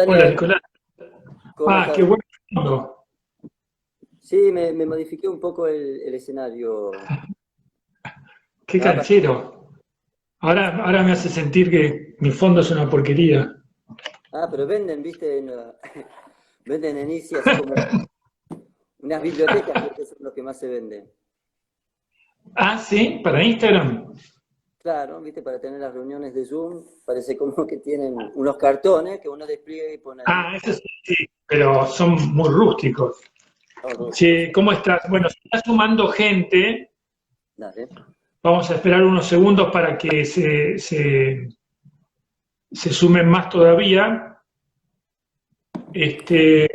Hola, Daniel, Nicolás. ¿cómo Qué estás? bueno. Sí, me modifiqué un poco el escenario. Qué Ah, canchero. Ahora me hace sentir que mi fondo es una porquería. pero venden, viste, venden en Easy así como unas bibliotecas, creo que son los que más se venden. Sí, para Instagram. Claro, viste, para tener las reuniones de Zoom, parece como que tienen unos cartones que uno despliega y pone ahí. Eso sí, sí, pero son muy rústicos. Rústicos, Che, sí. ¿cómo estás? Bueno, se está sumando gente. Dale. Vamos a esperar unos segundos para que se sumen más todavía. Este,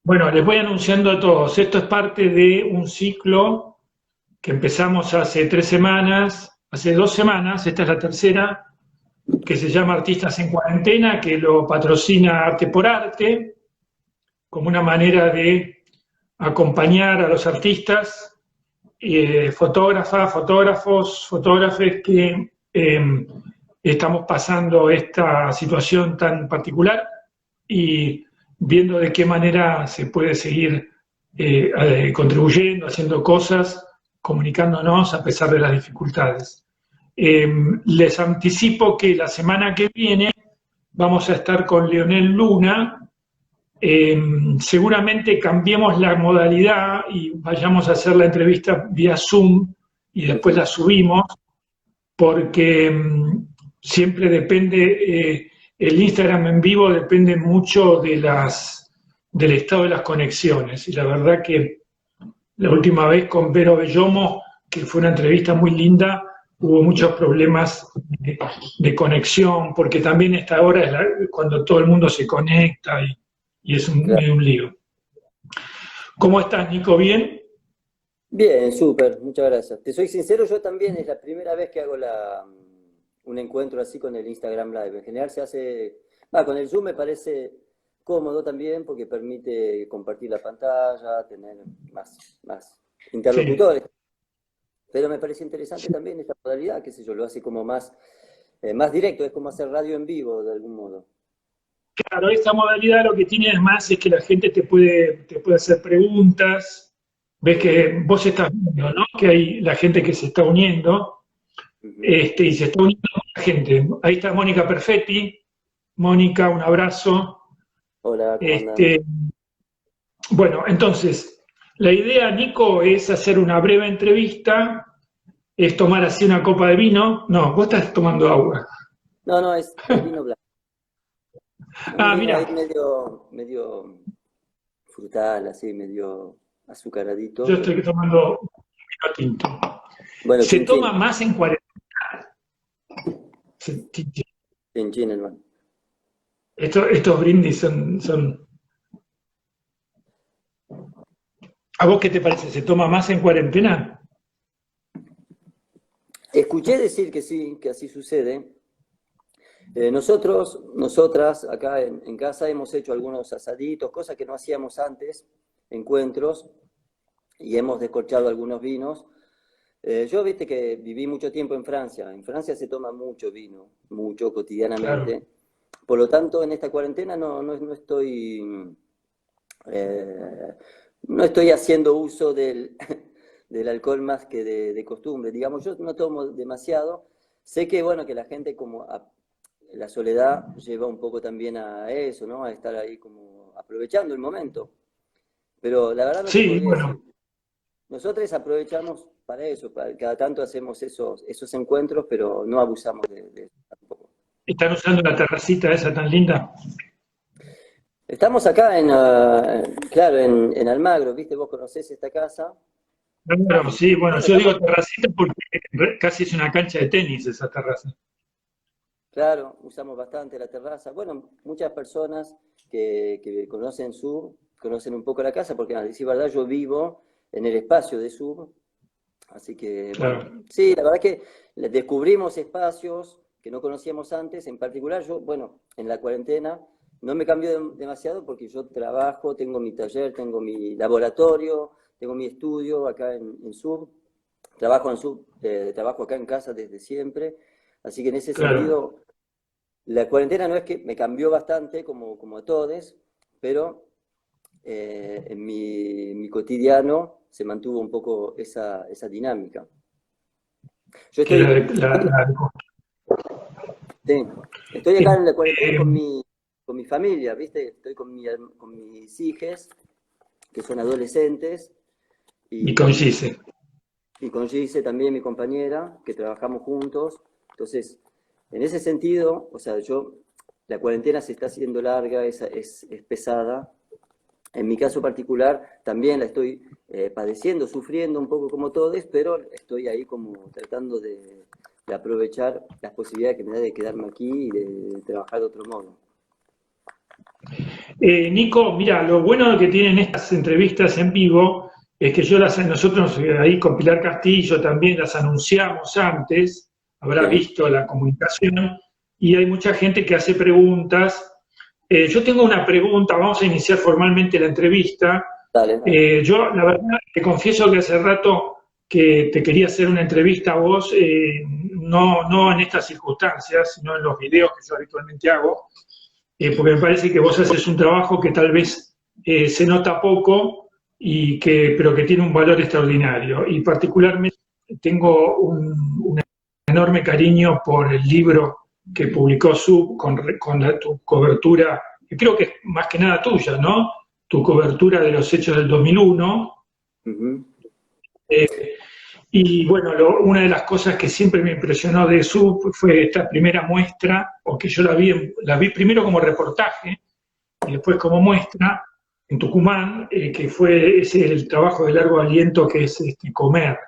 bueno, les voy anunciando a todos. Esto es parte de un ciclo que empezamos hace 3 semanas, hace 2 semanas, esta es la tercera, que se llama Artistas en Cuarentena, que lo patrocina Arte por Arte, como una manera de acompañar a los artistas, fotógrafas, fotógrafos, fotógrafes que estamos pasando esta situación tan particular y viendo de qué manera se puede seguir contribuyendo, haciendo cosas, comunicándonos a pesar de las dificultades. Les anticipo que la semana que viene vamos a estar con Leonel Luna. Seguramente cambiemos la modalidad y vayamos a hacer la entrevista vía Zoom y después Ujú. la subimos, porque siempre depende, el Instagram en vivo depende mucho del estado de las conexiones. Y la verdad que la última vez con Vero Bellomo, que fue una entrevista muy linda, hubo muchos problemas de conexión, porque también esta hora es cuando todo el mundo se conecta y es Claro. medio un lío. ¿Cómo estás, Nico? ¿Bien? Bien, súper, muchas gracias. Te soy sincero, yo también es la primera vez que hago un encuentro así con el Instagram Live. En general se hace, con el Zoom me parece cómodo también porque permite compartir la pantalla, tener más Sí. interlocutores. Pero me parece interesante también esta modalidad, qué sé yo, lo hace como más directo, es como hacer radio en vivo de algún modo. Claro, esta modalidad lo que tiene además es que la gente te puede hacer preguntas. Ves Ujú, que vos estás viendo, ¿no? Que hay la gente que se está uniendo, ujú. y se está uniendo mucha gente. Ahí está Mónica Perfetti. Mónica, un abrazo. Hola, ¿cómo andan? Este, bueno, entonces, la idea, Nico, es hacer una breve entrevista, es tomar así una copa de vino. No, vos estás tomando agua. No, no, es vino blanco. Un vino ahí Mira, medio frutal, así, medio yo azucaradito. estoy tomando vino tinto. Bueno, Se chin chin, toma más en cuarentena. chin chin, hermano. Estos brindis son... ¿A vos qué te parece? ¿Se toma más en cuarentena? Escuché decir que sí, que así sucede. Nosotras, acá en casa hemos hecho algunos asaditos, cosas que no hacíamos antes, encuentros, y hemos descorchado algunos vinos. Yo, viste que viví mucho tiempo en Francia. En Francia se toma mucho vino, mucho, Claro. cotidianamente. Por lo tanto, en esta cuarentena no estoy, eh, no estoy haciendo uso del alcohol más que de costumbre. Digamos, yo no tomo demasiado. Sé que, bueno, que la gente la soledad lleva un poco también a eso, ¿no? A estar ahí como aprovechando el momento. Pero la verdad no te Sí, podría bueno, decir. Nosotros aprovechamos para eso, cada tanto hacemos esos encuentros, pero no abusamos de eso tampoco. están usando la terracita esa tan linda. Estamos acá claro, en Almagro, ¿viste? Vos conocés esta casa. Claro, Y sí, bueno, bueno, yo estamos, digo terracita porque casi es una cancha de tenis esa terraza. claro, usamos bastante la terraza. Bueno, muchas personas que conocen Sur, conocen un poco la casa, porque a decir verdad yo vivo en el espacio de Sur. Así que, bueno, Claro. sí, la verdad que descubrimos espacios que no conocíamos antes. En particular, yo, bueno, en la cuarentena no me cambió demasiado porque yo trabajo, tengo mi taller, tengo mi laboratorio, tengo mi estudio acá en Sur. Trabajo acá en casa desde siempre. Así que en ese Claro. sentido La cuarentena no es que me cambió bastante, como a todos, pero en mi cotidiano se mantuvo un poco esa dinámica. Yo que la, estoy, sí, estoy acá en la cuarentena eh, con mi familia, ¿viste? Estoy con mis hijas, que son adolescentes, y y, coincide. y con Gise también, mi compañera, que trabajamos juntos. Entonces, en ese sentido, o sea, la cuarentena se está haciendo larga, es pesada. En mi caso particular, también la estoy padeciendo, sufriendo un poco como todos, pero estoy ahí como tratando de aprovechar las posibilidades que me da de quedarme aquí y de trabajar de otro modo. Nico, mira, lo bueno que tienen estas entrevistas en vivo es que nosotros ahí con Pilar Castillo también las anunciamos antes, habrá Sí, visto la comunicación, y hay mucha gente que hace preguntas. Yo tengo una pregunta, vamos a iniciar formalmente la entrevista. dale, dale. Yo, la verdad, te confieso que hace rato que te quería hacer una entrevista a vos, no en estas circunstancias, sino en los videos que yo habitualmente hago, porque me parece que vos haces un trabajo que tal vez se nota poco, pero que tiene un valor extraordinario. Y particularmente tengo un enorme cariño por el libro que publicó Sub con tu cobertura, que creo que es más que nada tuya, ¿no? Tu cobertura de los hechos del 2001. Ujú. Y bueno, una de las cosas que siempre me impresionó de Sub fue esta primera muestra, o que yo la vi primero como reportaje y después como muestra en Tucumán, que fue el trabajo de largo aliento que es Comer,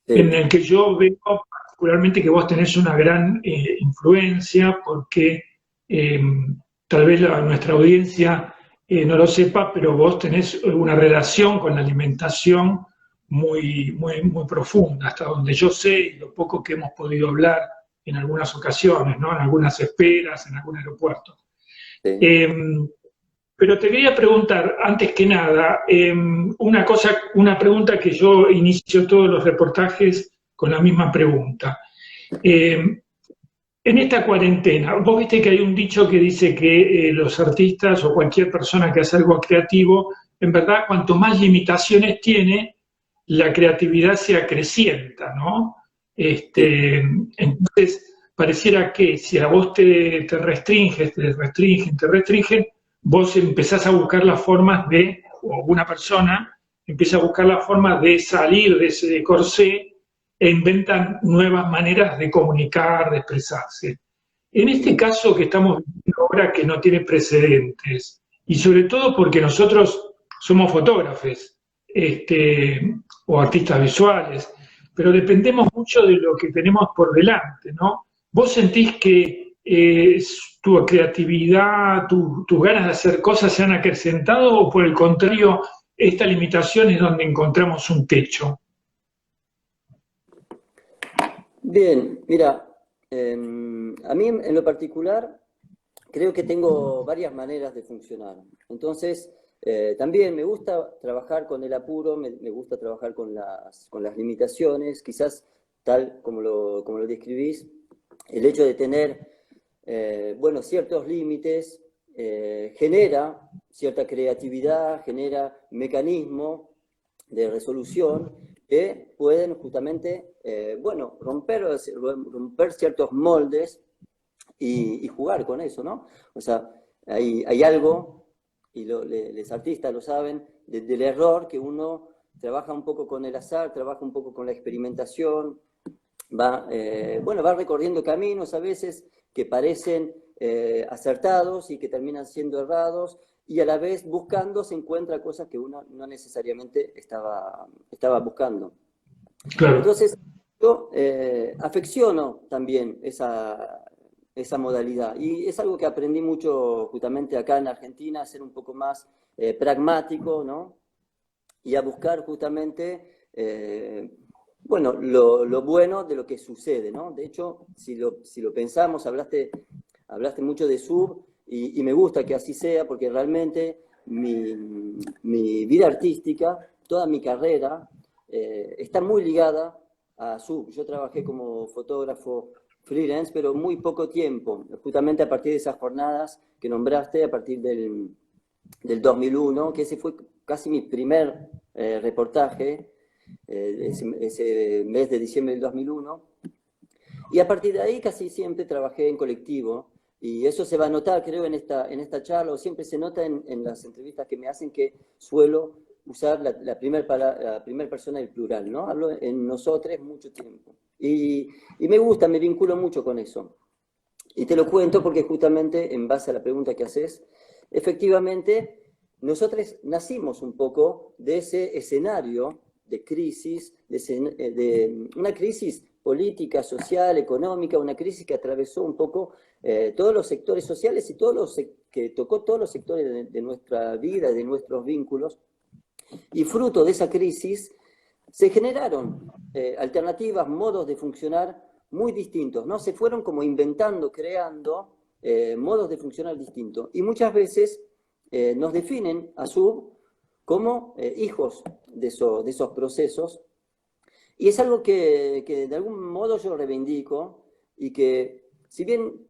en Sí, el que yo veo particularmente que vos tenés una gran influencia, porque eh, tal vez nuestra audiencia no lo sepa, pero vos tenés una relación con la alimentación muy, muy, muy profunda, hasta donde yo sé y lo poco que hemos podido hablar en algunas ocasiones, ¿no? En algunas esperas, en algún aeropuerto. sí. Eh, pero te quería preguntar, antes que nada, una pregunta que yo inicio todos los reportajes con la misma pregunta. Eh, en esta cuarentena, vos viste que hay un dicho que dice que los artistas o cualquier persona que hace algo creativo, en verdad, cuanto más limitaciones tiene, la creatividad se acrecienta, ¿no? Sí. Entonces, pareciera que si a vos te restringes, te restringen, te restringen, vos empezás a buscar las formas o una persona empieza a buscar las formas de salir de ese corsé e inventan nuevas maneras de comunicar, de expresarse. En este Ujú. caso que estamos viviendo ahora, que no tiene precedentes, y sobre todo porque nosotros somos fotógrafos, o artistas visuales, pero dependemos mucho de lo que tenemos por delante, ¿no? ¿Vos sentís que tu creatividad, tus ganas de hacer cosas se han acrecentado, o por el contrario, esta limitación es donde encontramos un techo? Bien, mira, a mí en lo particular creo que tengo varias maneras de funcionar. Entonces, también me gusta trabajar con el apuro, me gusta trabajar con las limitaciones, quizás tal como lo describís, el hecho de tener, bueno, ciertos límites genera cierta creatividad, genera mecanismos de resolución que pueden justamente, bueno, romper ciertos moldes y jugar con eso, ¿no? O sea, hay algo, y los artistas lo saben, del error, que uno trabaja un poco con el azar, trabaja un poco con la experimentación, bueno, va recorriendo caminos a veces que parecen acertados y que terminan siendo errados, y a la vez buscando se encuentra cosas que uno no necesariamente estaba buscando. Claro. Entonces, yo afecciono también esa modalidad y es algo que aprendí mucho justamente acá en Argentina, a ser un poco más pragmático, ¿no? Y a buscar justamente, bueno, lo bueno de lo que sucede, ¿no? De hecho, si lo pensamos, hablaste mucho de Sub y me gusta que así sea porque realmente mi vida artística, toda mi carrera, está muy ligada a Sub. Yo trabajé como fotógrafo freelance, pero muy poco tiempo, justamente a partir de esas jornadas que nombraste, a partir del 2001, que ese fue casi mi primer reportaje, ese mes de diciembre del 2001. Y a partir de ahí casi siempre trabajé en colectivo, y eso se va a notar, creo, en esta charla, o siempre se nota en las entrevistas que me hacen, que suelo usar la primer persona del plural, ¿no? Hablo en nosotros mucho tiempo. Y me gusta, me vinculo mucho con eso. Y te lo cuento porque justamente en base a la pregunta que haces, efectivamente, nosotros nacimos un poco de ese escenario de crisis, de una crisis política, social, económica, una crisis que atravesó un poco todos los sectores sociales y que tocó todos los sectores de nuestra vida, de nuestros vínculos. Y fruto de esa crisis se generaron alternativas, modos de funcionar muy distintos, ¿no? Se fueron como inventando, creando modos de funcionar distintos. Y muchas veces nos definen a SUB como hijos de esos procesos. Y es algo que de algún modo yo reivindico, y que si bien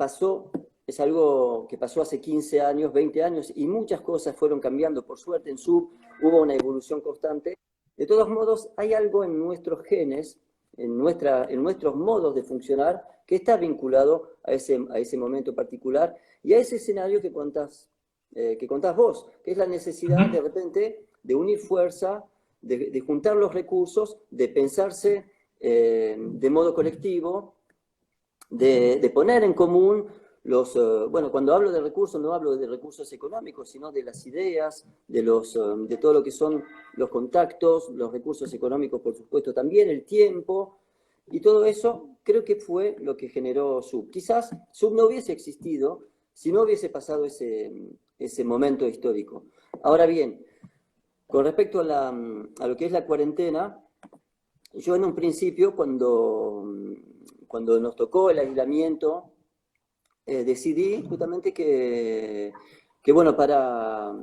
es algo que pasó hace 15 años, 20 años, y muchas cosas fueron cambiando, por suerte en SUB hubo una evolución constante. De todos modos, hay algo en nuestros genes, en nuestros modos de funcionar, que está vinculado a ese momento particular y a ese escenario que contás vos, que es la necesidad de repente de unir fuerza, de juntar los recursos, de pensarse de modo colectivo, de poner en común bueno, cuando hablo de recursos no hablo de recursos económicos, sino de las ideas, de todo lo que son los contactos, los recursos económicos, por supuesto, también el tiempo, y todo eso creo que fue lo que generó SUB. Quizás SUB no hubiese existido si no hubiese pasado ese momento histórico. Ahora bien, con respecto a lo que es la cuarentena, yo en un principio, cuando nos tocó el aislamiento, decidí justamente que bueno, para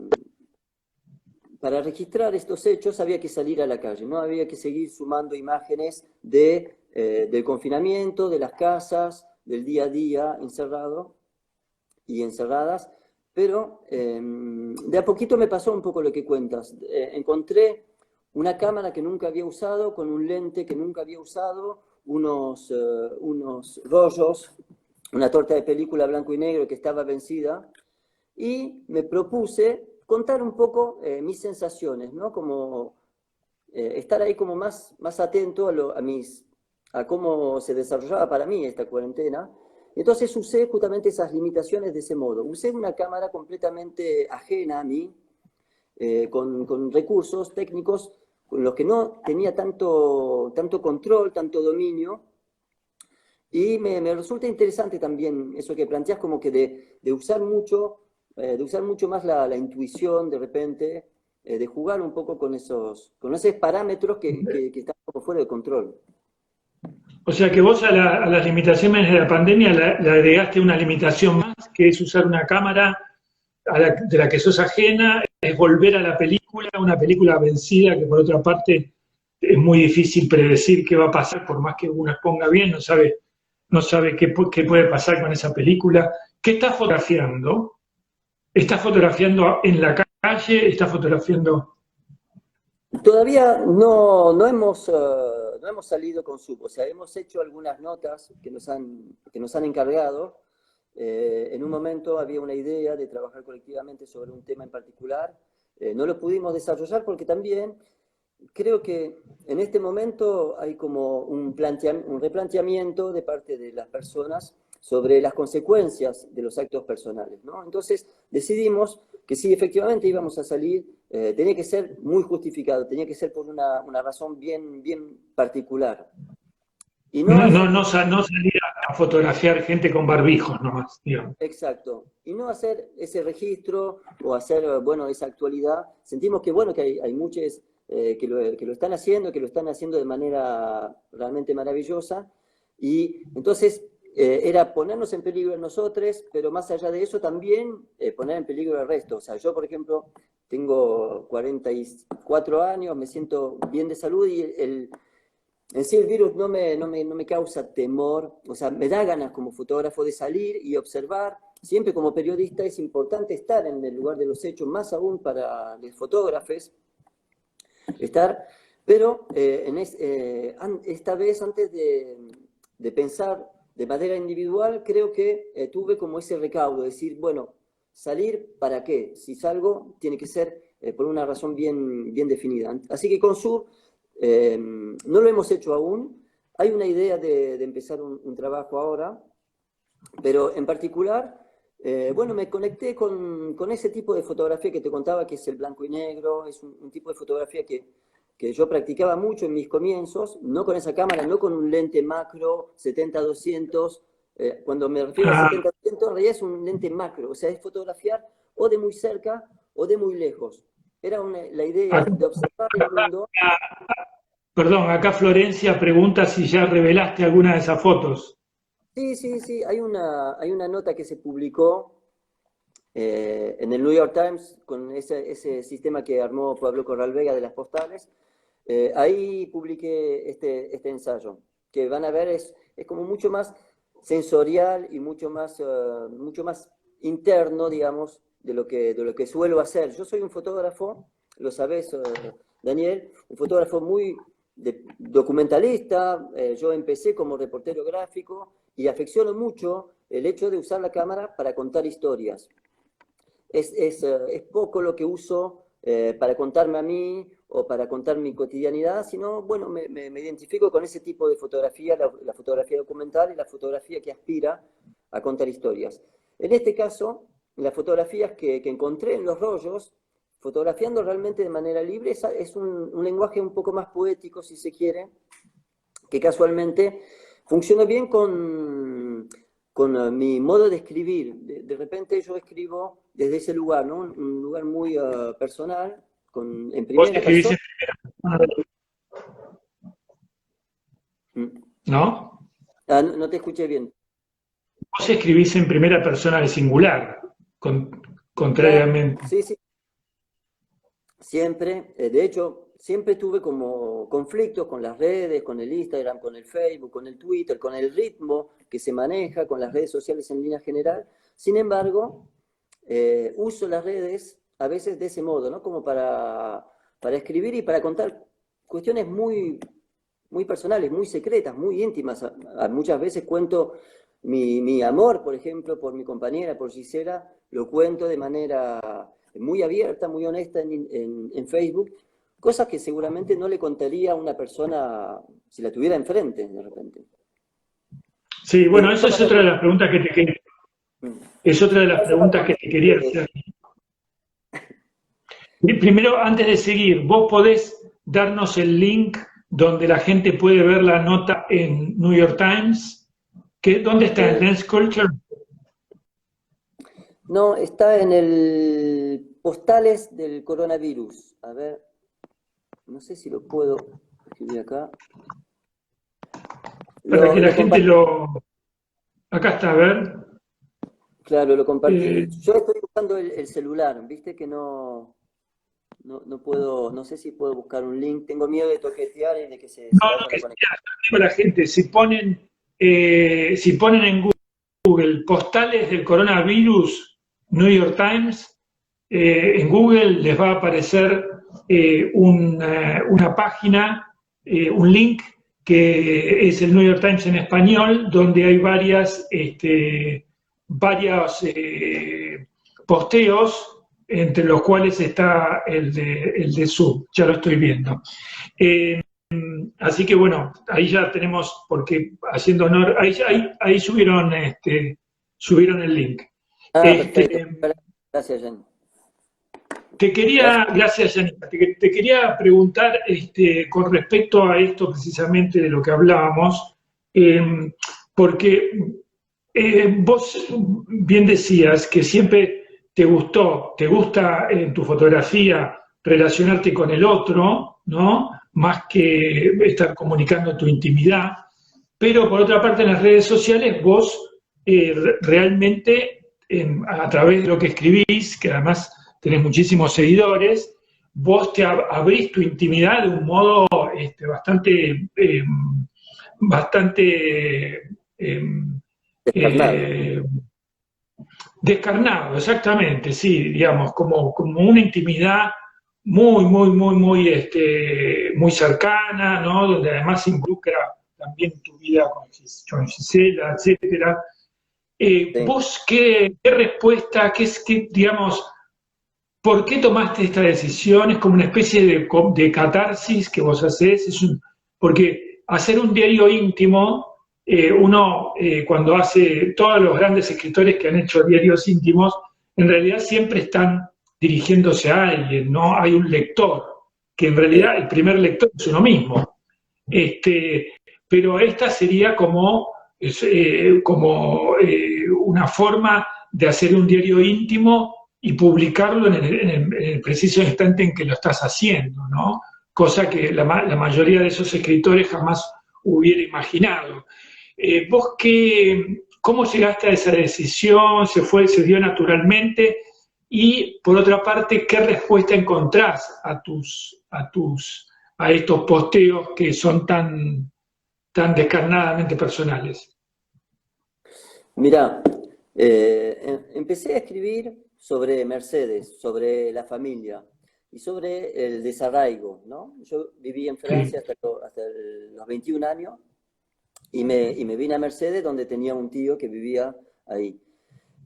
registrar estos hechos había que salir a la calle, ¿no? Había que seguir sumando imágenes del confinamiento, de las casas, del día a día encerrado y encerradas, pero de a poquito me pasó un poco lo que cuentas. Encontré una cámara que nunca había usado, con un lente que nunca había usado, unos rollos, una torta de película blanco y negro que estaba vencida, y me propuse contar un poco mis sensaciones, ¿no? Como estar ahí como más atento a cómo se desarrollaba para mí esta cuarentena. Entonces usé justamente esas limitaciones de ese modo. Usé una cámara completamente ajena a mí, con recursos técnicos con los que no tenía tanto control, tanto dominio. Y me resulta interesante también eso que planteas, como que de usar mucho más la intuición de repente, de jugar un poco con esos parámetros que están como fuera de control. O sea que vos a las limitaciones de la pandemia le agregaste una limitación más, que es usar una cámara de la que sos ajena, es volver a la película, una película vencida, que por otra parte es muy difícil predecir qué va a pasar, por más que uno exponga bien, no sabe qué puede pasar con esa película. ¿Qué estás fotografiando? ¿Estás fotografiando en la calle? ¿Estás fotografiando...? Todavía no hemos salido con SUB, o sea, hemos hecho algunas notas que nos han encargado. En un momento había una idea de trabajar colectivamente sobre un tema en particular. No lo pudimos desarrollar porque también creo que en este momento hay como un replanteamiento de parte de las personas sobre las consecuencias de los actos personales, ¿no? Entonces decidimos que si efectivamente íbamos a salir, tenía que ser muy justificado, tenía que ser por una razón bien particular. Y no salir a fotografiar gente con barbijos nomás, digamos. Exacto. Y no hacer ese registro o hacer, bueno, esa actualidad. Sentimos que, bueno, que hay muchos que lo están haciendo, de manera realmente maravillosa. Y entonces era ponernos en peligro nosotros, pero más allá de eso también poner en peligro el resto. O sea, yo, por ejemplo, tengo 44 años, me siento bien de salud, y En sí el virus no me causa temor, o sea, me da ganas como fotógrafo de salir y observar. Siempre como periodista es importante estar en el lugar de los hechos, más aún para los fotógrafos, estar, pero esta vez antes de pensar de manera individual, creo que tuve como ese recaudo, decir, bueno, salir ¿para qué? Si salgo, tiene que ser por una razón bien definida. Así que con Sur no lo hemos hecho aún. Hay una idea de empezar un trabajo ahora, pero en particular, bueno, me conecté con ese tipo de fotografía que te contaba, que es el blanco y negro, es un tipo de fotografía que yo practicaba mucho en mis comienzos, no con esa cámara, no con un lente macro 70-200. Cuando me refiero a 70-200, en realidad es un lente macro, o sea, es fotografiar o de muy cerca o de muy lejos. Era la idea de observar el mundo. Perdón, acá Florencia pregunta si ya revelaste alguna de esas fotos. Sí, hay una nota que se publicó en el New York Times con ese sistema que armó Pablo Corral Vega de las postales. Ahí publiqué este ensayo, que van a ver es como mucho más sensorial y mucho más interno, digamos, de lo que suelo hacer. Yo soy un fotógrafo, lo sabés, Daniel, un fotógrafo muy documentalista. Yo empecé como reportero gráfico y afecciono mucho el hecho de usar la cámara para contar historias. Es poco lo que uso para contarme a mí o para contar mi cotidianidad, sino, bueno, me identifico con ese tipo de fotografía, la fotografía documental y la fotografía que aspira a contar historias. En este caso, las fotografías que encontré en los rollos, fotografiando realmente de manera libre, es un lenguaje un poco más poético, si se quiere, que casualmente funciona bien con mi modo de escribir. De repente yo escribo desde ese lugar, ¿no? Un lugar muy personal, en Vos primera escribís persona. en primera persona, ¿no? No te escuché bien. Vos escribís en primera persona de singular, Claro, contrariamente. sí. Siempre, de hecho, siempre tuve como conflictos con las redes, con el Instagram, con el Facebook, con el Twitter, con el ritmo que se maneja, con las redes sociales en línea general. Sin embargo, uso las redes a veces de ese modo, ¿no? Como para escribir y para contar cuestiones muy personales, muy secretas, muy íntimas. Muchas veces cuento mi amor, por ejemplo, por mi compañera, por Gisela, lo cuento de manera muy abierta, muy honesta en Facebook, cosas que seguramente no le contaría a una persona si la tuviera enfrente, de repente. Sí, De bueno, esa todas es otra de las preguntas que te quería hacer. Primero, antes de seguir, ¿vos podés darnos el link donde la gente puede ver la nota en New York Times? ¿Dónde está? ¿En Lens Culture? No, está en el postales del coronavirus. A ver, no sé si lo puedo escribir acá. Para que la gente Acá está, a ver. Claro, lo compartí. Yo estoy buscando el celular, viste que no puedo, no sé si puedo buscar un link. Tengo miedo de toquetear y de que se vaya la conexión. Digo a la gente, si ponen en Google postales del coronavirus New York Times, en Google les va a aparecer una página, un link que es el New York Times en español, donde hay varios posteos, entre los cuales está el de Sub, ya lo estoy viendo. Así que bueno, ahí ya tenemos, porque haciendo honor, ahí subieron el link. Perfecto. Gracias, Jen. Gracias, Janita. Te quería preguntar con respecto a esto precisamente de lo que hablábamos, porque vos bien decías que siempre te gusta en tu fotografía relacionarte con el otro, ¿no? Más que estar comunicando tu intimidad, pero por otra parte en las redes sociales vos realmente a través de lo que escribís, que además tenés muchísimos seguidores, vos te abrís tu intimidad de un modo bastante Descarnado. descarnado, exactamente, sí, digamos, como una intimidad muy cercana, ¿no? Donde además involucra también tu vida con Gisela, etcétera. Sí. ¿Vos qué respuesta, digamos, por qué tomaste esta decisión? ¿Es como una especie de catarsis que vos hacés? Porque hacer un diario íntimo, cuando hace, todos los grandes escritores que han hecho diarios íntimos, en realidad siempre están dirigiéndose a alguien, ¿no? Hay un lector, que en Sí. realidad el primer lector es uno mismo. Pero esta sería como una forma de hacer un diario íntimo y publicarlo en el preciso instante en que lo estás haciendo, ¿no? Cosa que la mayoría de esos escritores jamás hubiera imaginado. ¿Cómo llegaste a esa decisión? ¿Se dio naturalmente? Y por otra parte, ¿qué respuesta encontrás a estos posteos que son tan descarnadamente personales? Mira, empecé a escribir sobre Mercedes, sobre la familia y sobre el desarraigo, ¿no? Yo viví en Sí, Francia hasta los 21 años y me vine a Mercedes donde tenía un tío que vivía ahí.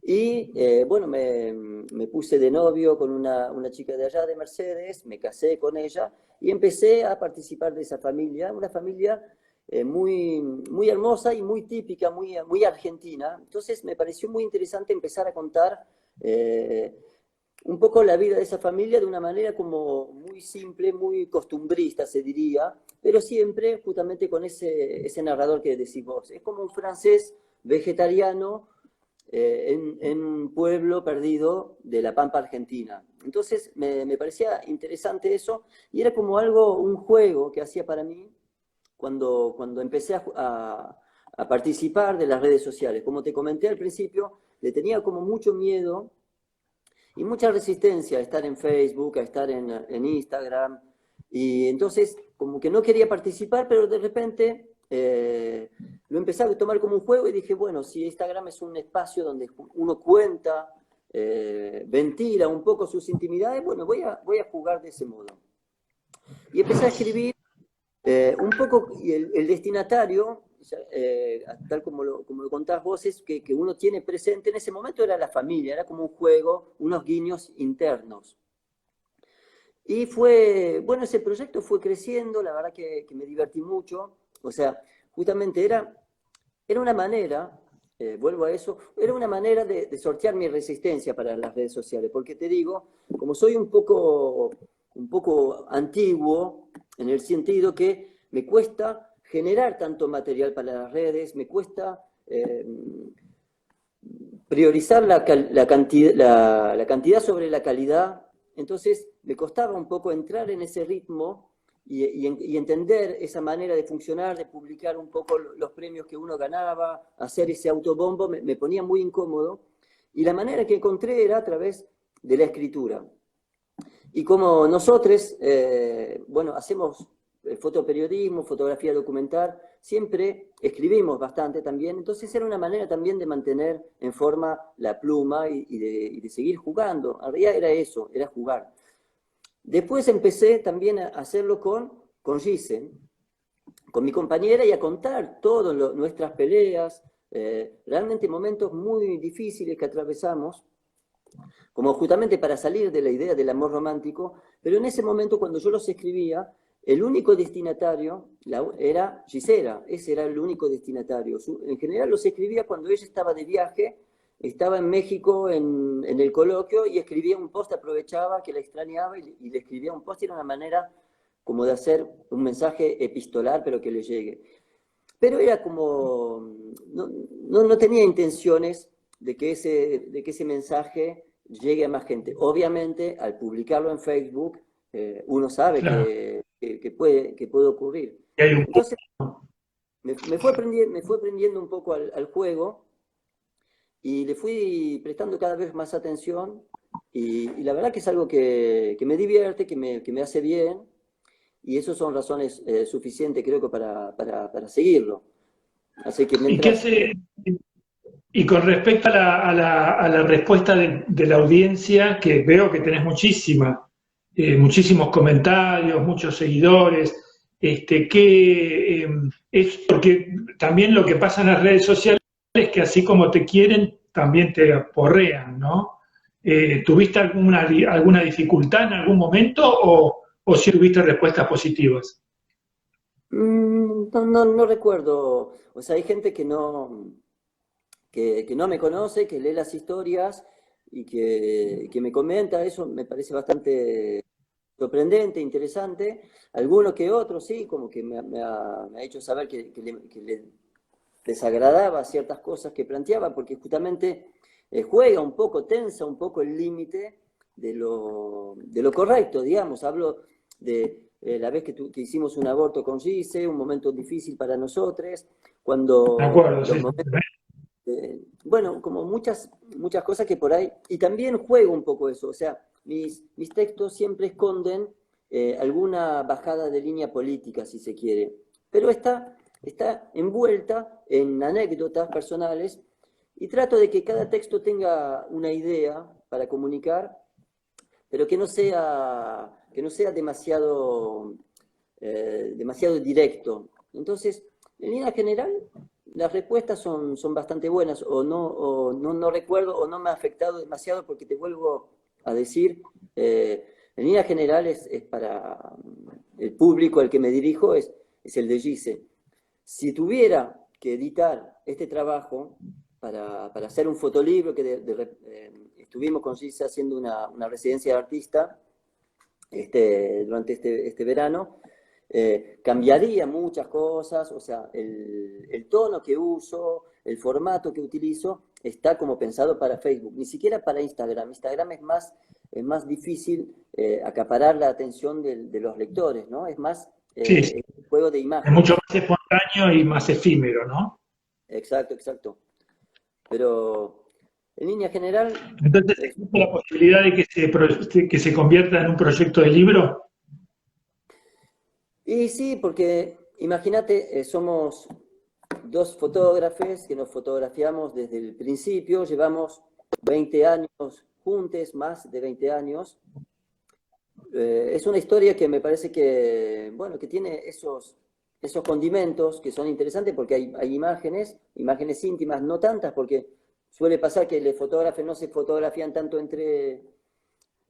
Y bueno, me puse de novio con una chica de allá de Mercedes, me casé con ella y empecé a participar de esa familia, una familia muy hermosa y muy típica, muy argentina. Entonces me pareció muy interesante empezar a contar eh, un poco la vida de esa familia de una manera como muy simple, muy costumbrista, se diría, pero siempre justamente con ese narrador que decís vos. Es como un francés vegetariano en un pueblo perdido de la Pampa Argentina. Entonces me parecía interesante eso y era como un juego que hacía para mí cuando empecé a participar de las redes sociales. Como te comenté al principio, le tenía como mucho miedo y mucha resistencia a estar en Facebook, a estar en Instagram. Y entonces, como que no quería participar, pero de repente lo empecé a tomar como un juego y dije, bueno, si Instagram es un espacio donde uno cuenta, ventila un poco sus intimidades, bueno, voy a jugar de ese modo. Y empecé a escribir un poco, y el destinatario, tal como lo contás vos, es que uno tiene presente, en ese momento era la familia, era como un juego, unos guiños internos. Y bueno, ese proyecto fue creciendo, la verdad que me divertí mucho, o sea, justamente era una manera, vuelvo a eso, era una manera de sortear mi resistencia para las redes sociales, porque te digo, como soy un poco antiguo, en el sentido que me cuesta generar tanto material para las redes, me cuesta priorizar la cantidad sobre la calidad, entonces me costaba un poco entrar en ese ritmo y entender esa manera de funcionar, de publicar un poco los premios que uno ganaba, hacer ese autobombo, me ponía muy incómodo. Y la manera que encontré era a través de la escritura. Y como nosotros, bueno, hacemos fotoperiodismo, fotografía documental, siempre escribimos bastante también, entonces era una manera también de mantener en forma la pluma y de seguir jugando. En realidad era eso, era jugar. Después empecé también a hacerlo con Gise, con mi compañera, y a contar todas nuestras peleas, realmente momentos muy difíciles que atravesamos, como justamente para salir de la idea del amor romántico, pero en ese momento cuando yo los escribía, el único destinatario era Gisela, ese era el único destinatario. En general los escribía cuando ella estaba de viaje, estaba en México en el coloquio y escribía un post, aprovechaba que la extrañaba y le escribía un post, y era una manera como de hacer un mensaje epistolar, pero que le llegue. Pero era como, no tenía intenciones de que ese mensaje llegue a más gente. Obviamente, al publicarlo en Facebook, uno sabe claro. que puede ocurrir. Y hay un Entonces, me fue aprendiendo un poco al juego y le fui prestando cada vez más atención y la verdad que es algo que me divierte, que me hace bien, y eso son razones suficientes, creo que para seguirlo. Así que ¿Y qué mientras... hace? Y con respecto a a la respuesta de la audiencia, que veo que tenés muchísima, muchísimos comentarios, muchos seguidores, es porque también lo que pasa en las redes sociales es que así como te quieren, también te aporrean, ¿no? ¿Tuviste alguna dificultad en algún momento o si tuviste respuestas positivas? No recuerdo, o sea, hay gente que no me conoce, que lee las historias y que me comenta, eso me parece bastante sorprendente, interesante. Alguno que otro, sí, como que me ha hecho saber que le desagradaba ciertas cosas que planteaba, porque justamente juega un poco, tensa un poco el límite de lo correcto, digamos. Hablo de la vez que hicimos un aborto con Gise, un momento difícil para nosotros, De cuando acuerdo, los sí, sí. momentos bueno, como muchas cosas que por ahí, y también juego un poco eso, o sea, mis textos siempre esconden alguna bajada de línea política, si se quiere, pero está envuelta en anécdotas personales y trato de que cada texto tenga una idea para comunicar, pero que no sea demasiado directo. Entonces, en línea general, las respuestas son bastante buenas, no recuerdo, o no me ha afectado demasiado, porque te vuelvo a decir, en línea general es para el público al que me dirijo, es el de Gise. Si tuviera que editar este trabajo para hacer un fotolibro, estuvimos con Gise haciendo una residencia de artista durante este verano, cambiaría muchas cosas, o sea, el tono que uso, el formato que utilizo, está como pensado para Facebook, ni siquiera para Instagram. Instagram es más difícil acaparar la atención de los lectores, ¿no? Es más Sí, sí, un juego de es mucho imágenes. más espontáneo y más efímero, ¿no? Exacto, exacto. Pero en línea general, Entonces, eh, ¿existe la posibilidad de que que se convierta en un proyecto de libro? y sí, porque imagínate, somos dos fotógrafos que nos fotografiamos desde el principio, llevamos 20 años juntos, más de 20 años. Es una historia que me parece que, bueno, que tiene esos condimentos que son interesantes porque hay imágenes íntimas, no tantas, porque suele pasar que los fotógrafos no se fotografían tanto entre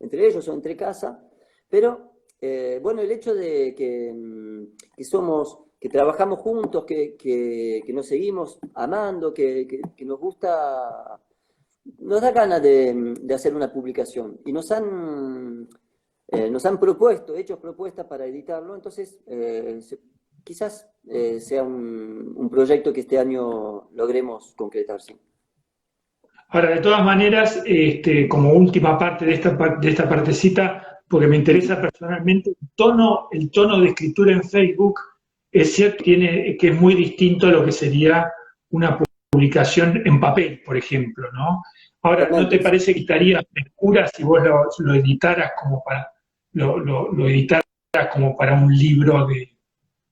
ellos o entre casa, pero bueno, el hecho de que trabajamos juntos, que nos seguimos amando, que nos gusta, nos da ganas de hacer una publicación y nos han hecho propuestas para editarlo, entonces quizás sea un proyecto que este año logremos concretar, sí. Ahora, de todas maneras, como última parte de de esta partecita, porque me Ujú. interesa personalmente, el tono de escritura en Facebook es cierto que es muy distinto a lo que sería una publicación en papel, por ejemplo, ¿no? Ahora, ¿no te Totalmente, sí. parece que estaría frescura si vos lo editaras lo editaras como para un libro de...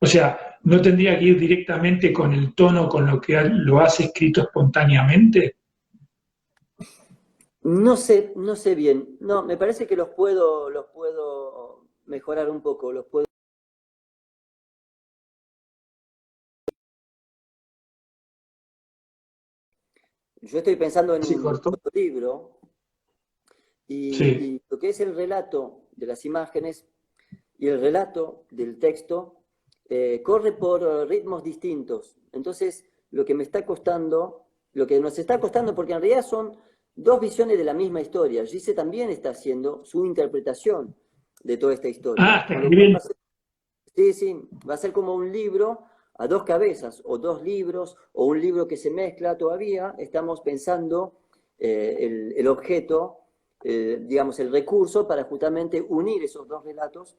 O sea, ¿no tendría que ir directamente con el tono con lo que lo has escrito espontáneamente? No sé bien. No, me parece que los puedo mejorar un poco, los puedo. Yo estoy pensando en Sí, un corto. libro Sí. y lo que es el relato de las imágenes y el relato del texto corre por ritmos distintos. Entonces, lo que nos está costando, porque en realidad son dos visiones de la misma historia. Gise también está haciendo su interpretación de toda esta historia, Ah, está con lo cual escribiendo. sí, sí, va a ser como un libro a dos cabezas, o dos libros, o un libro que se mezcla todavía. Estamos pensando el objeto, digamos, el recurso para justamente unir esos dos relatos.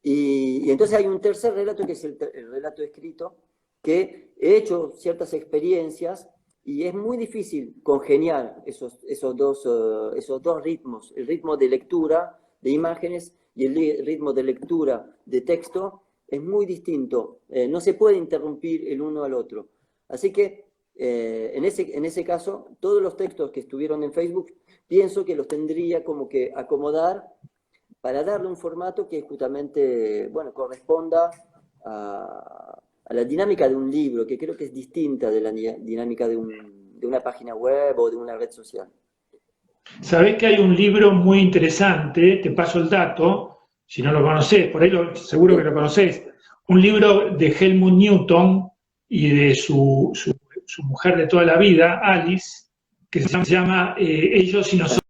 Y entonces hay un tercer relato que es el relato escrito, que he hecho ciertas experiencias y es muy difícil congeniar esos dos ritmos, el ritmo de lectura de imágenes y el ritmo de lectura de texto es muy distinto, no se puede interrumpir el uno al otro. Así que en ese caso, todos los textos que estuvieron en Facebook, pienso que los tendría como que acomodar para darle un formato que justamente, bueno, corresponda a la dinámica de un libro, que creo que es distinta de la dinámica de una página web o de una red social. Sabés que hay un libro muy interesante, te paso el dato, si no lo conocés, por ahí seguro que Sí, lo conocés, un libro de Helmut Newton y de su mujer de toda la vida, Alice, que se llama Ellos y ah, nosotros,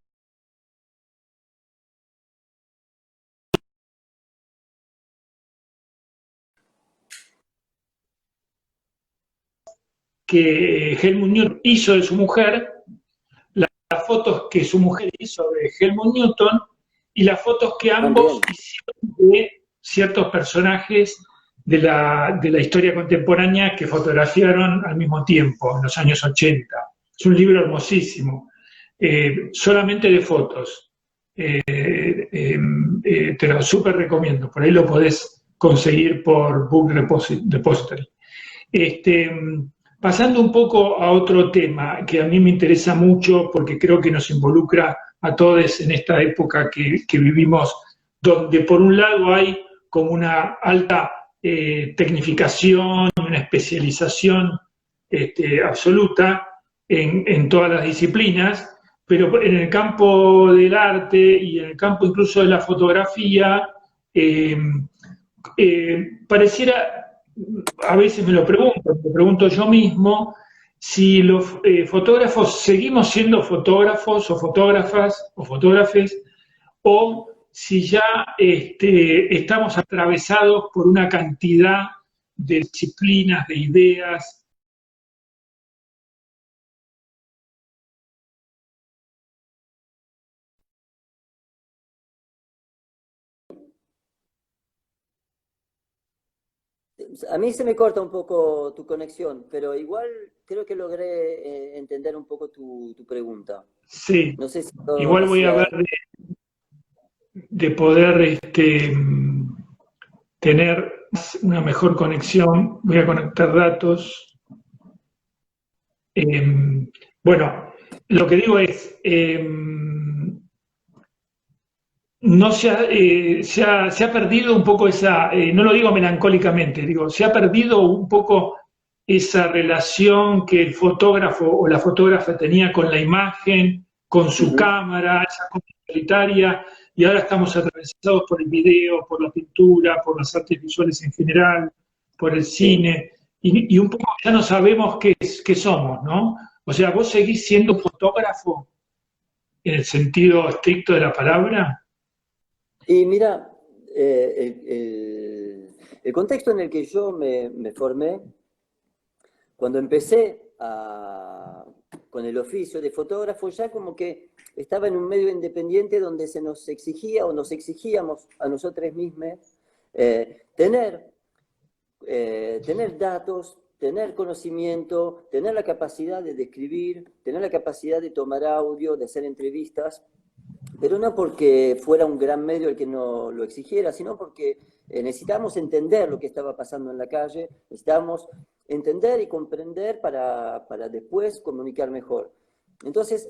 que Helmut Newton hizo de su mujer, las fotos que su mujer hizo de Helmut Newton y las fotos que ambos bien. hicieron de ciertos personajes de la historia contemporánea que fotografiaron al mismo tiempo, en los años 80. Es un libro hermosísimo, solamente de fotos. Te lo súper recomiendo, por ahí lo podés conseguir por Book Depository. Este, pasando un poco a otro tema que a mí me interesa mucho porque creo que nos involucra a todos en esta época que vivimos, donde por un lado hay como una alta tecnificación, una especialización absoluta en todas las disciplinas, pero en el campo del arte y en el campo incluso de la fotografía, eh, pareciera, a veces me pregunto yo mismo, si los fotógrafos seguimos siendo fotógrafos o fotógrafas o fotógrafes, o si ya estamos atravesados por una cantidad de disciplinas, de ideas. A mí se me corta un poco tu conexión, pero igual creo que logré entender un poco tu pregunta. Sí, No sé si igual voy a ver hacia... de poder tener una mejor conexión. Voy a conectar datos. Bueno, lo que digo es, no se ha perdido un poco esa, no lo digo melancólicamente, digo, se ha perdido un poco esa relación que el fotógrafo o la fotógrafa tenía con la imagen, con su Ujú. cámara, esa cosa solitaria, y ahora estamos atravesados por el video, por la pintura, por las artes visuales en general, por el Sí. cine, y un poco ya no sabemos qué somos, ¿no? O sea, vos seguís siendo fotógrafo en el sentido estricto de la palabra. Y mira, el contexto en el que yo me formé, cuando empecé con el oficio de fotógrafo, ya como que estaba en un medio independiente donde se nos exigía o nos exigíamos a nosotros mismos tener tener datos, tener conocimiento, tener la capacidad de describir, tener la capacidad de tomar audio, de hacer entrevistas, pero no porque fuera un gran medio el que no lo exigiera, sino porque necesitábamos entender lo que estaba pasando en la calle, necesitábamos entender y comprender para después comunicar mejor. Entonces,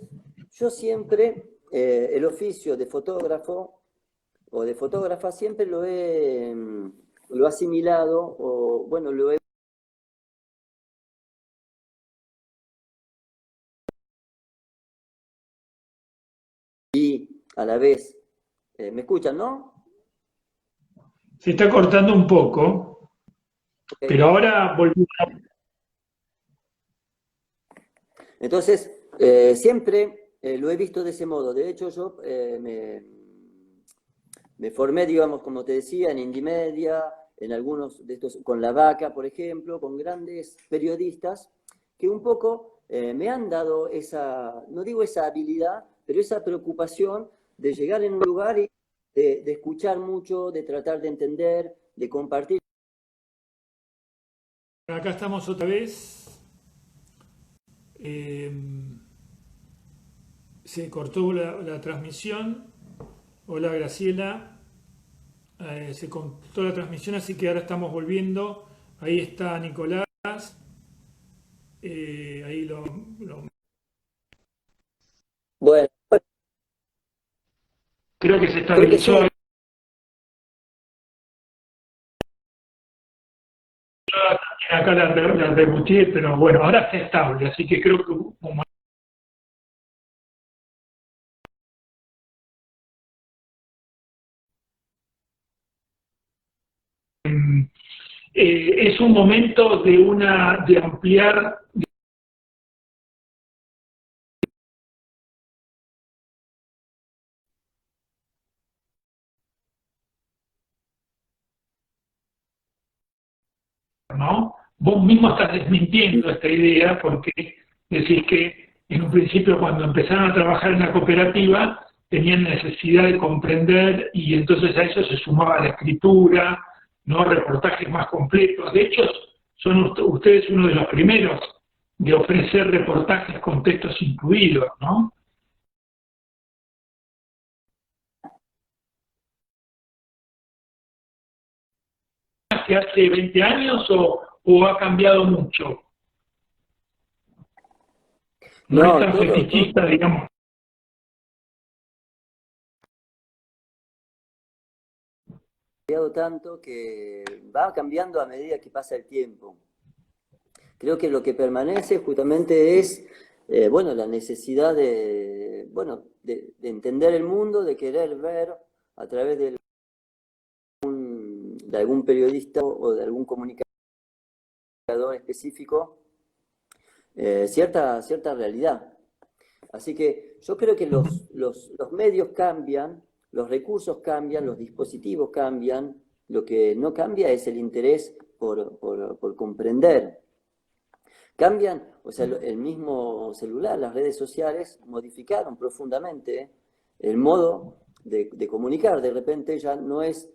yo siempre, el oficio de fotógrafo o de fotógrafa, siempre lo he asimilado, o bueno, lo he y a la vez, ¿me escuchan, no? Se está cortando un poco, Ok. pero ahora volvió. Entonces, siempre lo he visto de ese modo. De hecho, yo me formé, digamos, como te decía, en Indymedia, en algunos de estos, con La Vaca, por ejemplo, con grandes periodistas que un poco me han dado esa, no digo esa habilidad, pero esa preocupación de llegar en un lugar y de escuchar mucho, de tratar de entender, de compartir. Acá estamos otra vez. Eh, Se cortó la transmisión. Hola Graciela. Se cortó la transmisión, así que ahora estamos volviendo. Ahí está Nicolás. Ahí Bueno, creo que se creo que estabilizó. sí. Acá la rebutié, pero bueno, ahora está estable, así que creo que como es un momento de ampliar, ¿no? Vos mismo estás desmintiendo esta idea porque decís que en un principio cuando empezaron a trabajar en la cooperativa tenían necesidad de comprender y entonces a eso se sumaba la escritura, ¿no? Reportajes más completos. De hecho, son ustedes uno de los primeros de ofrecer reportajes con textos incluidos, ¿no? ¿Que hace 20 años o ha cambiado mucho? No es No, tan todo fetichista, digamos. cambiado tanto que va cambiando a medida que pasa el tiempo. Creo que lo que permanece justamente es, bueno, la necesidad de, bueno, de entender el mundo, de querer ver a través de algún periodista o de algún comunicador específico cierta realidad. Así que yo creo que los medios cambian, los recursos cambian, los dispositivos cambian, lo que no cambia es el interés por comprender. Cambian, o sea, el mismo celular, las redes sociales modificaron profundamente el modo de comunicar. De repente ya no es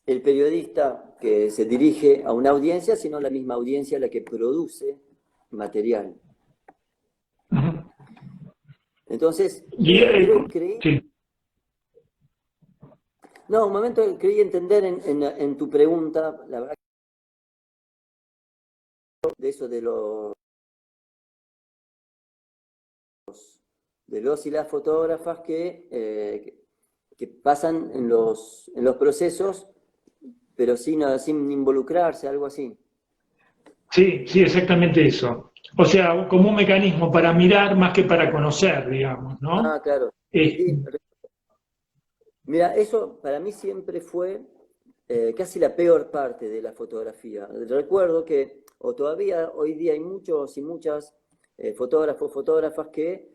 el periodista que se dirige a una audiencia, sino la misma audiencia la que produce material. Entonces, Y, creí, sí. no, un momento creí entender en tu pregunta, la verdad, de eso de los y las fotógrafas que pasan en los procesos, pero sin involucrarse, algo así. Sí, sí, exactamente eso. O sea, como un mecanismo para mirar más que para conocer, digamos, ¿no? Ah, claro. Eh, Sí, mira, eso para mí siempre fue casi la peor parte de la fotografía. Recuerdo que, o todavía hoy día hay muchos y muchas fotógrafos, fotógrafas que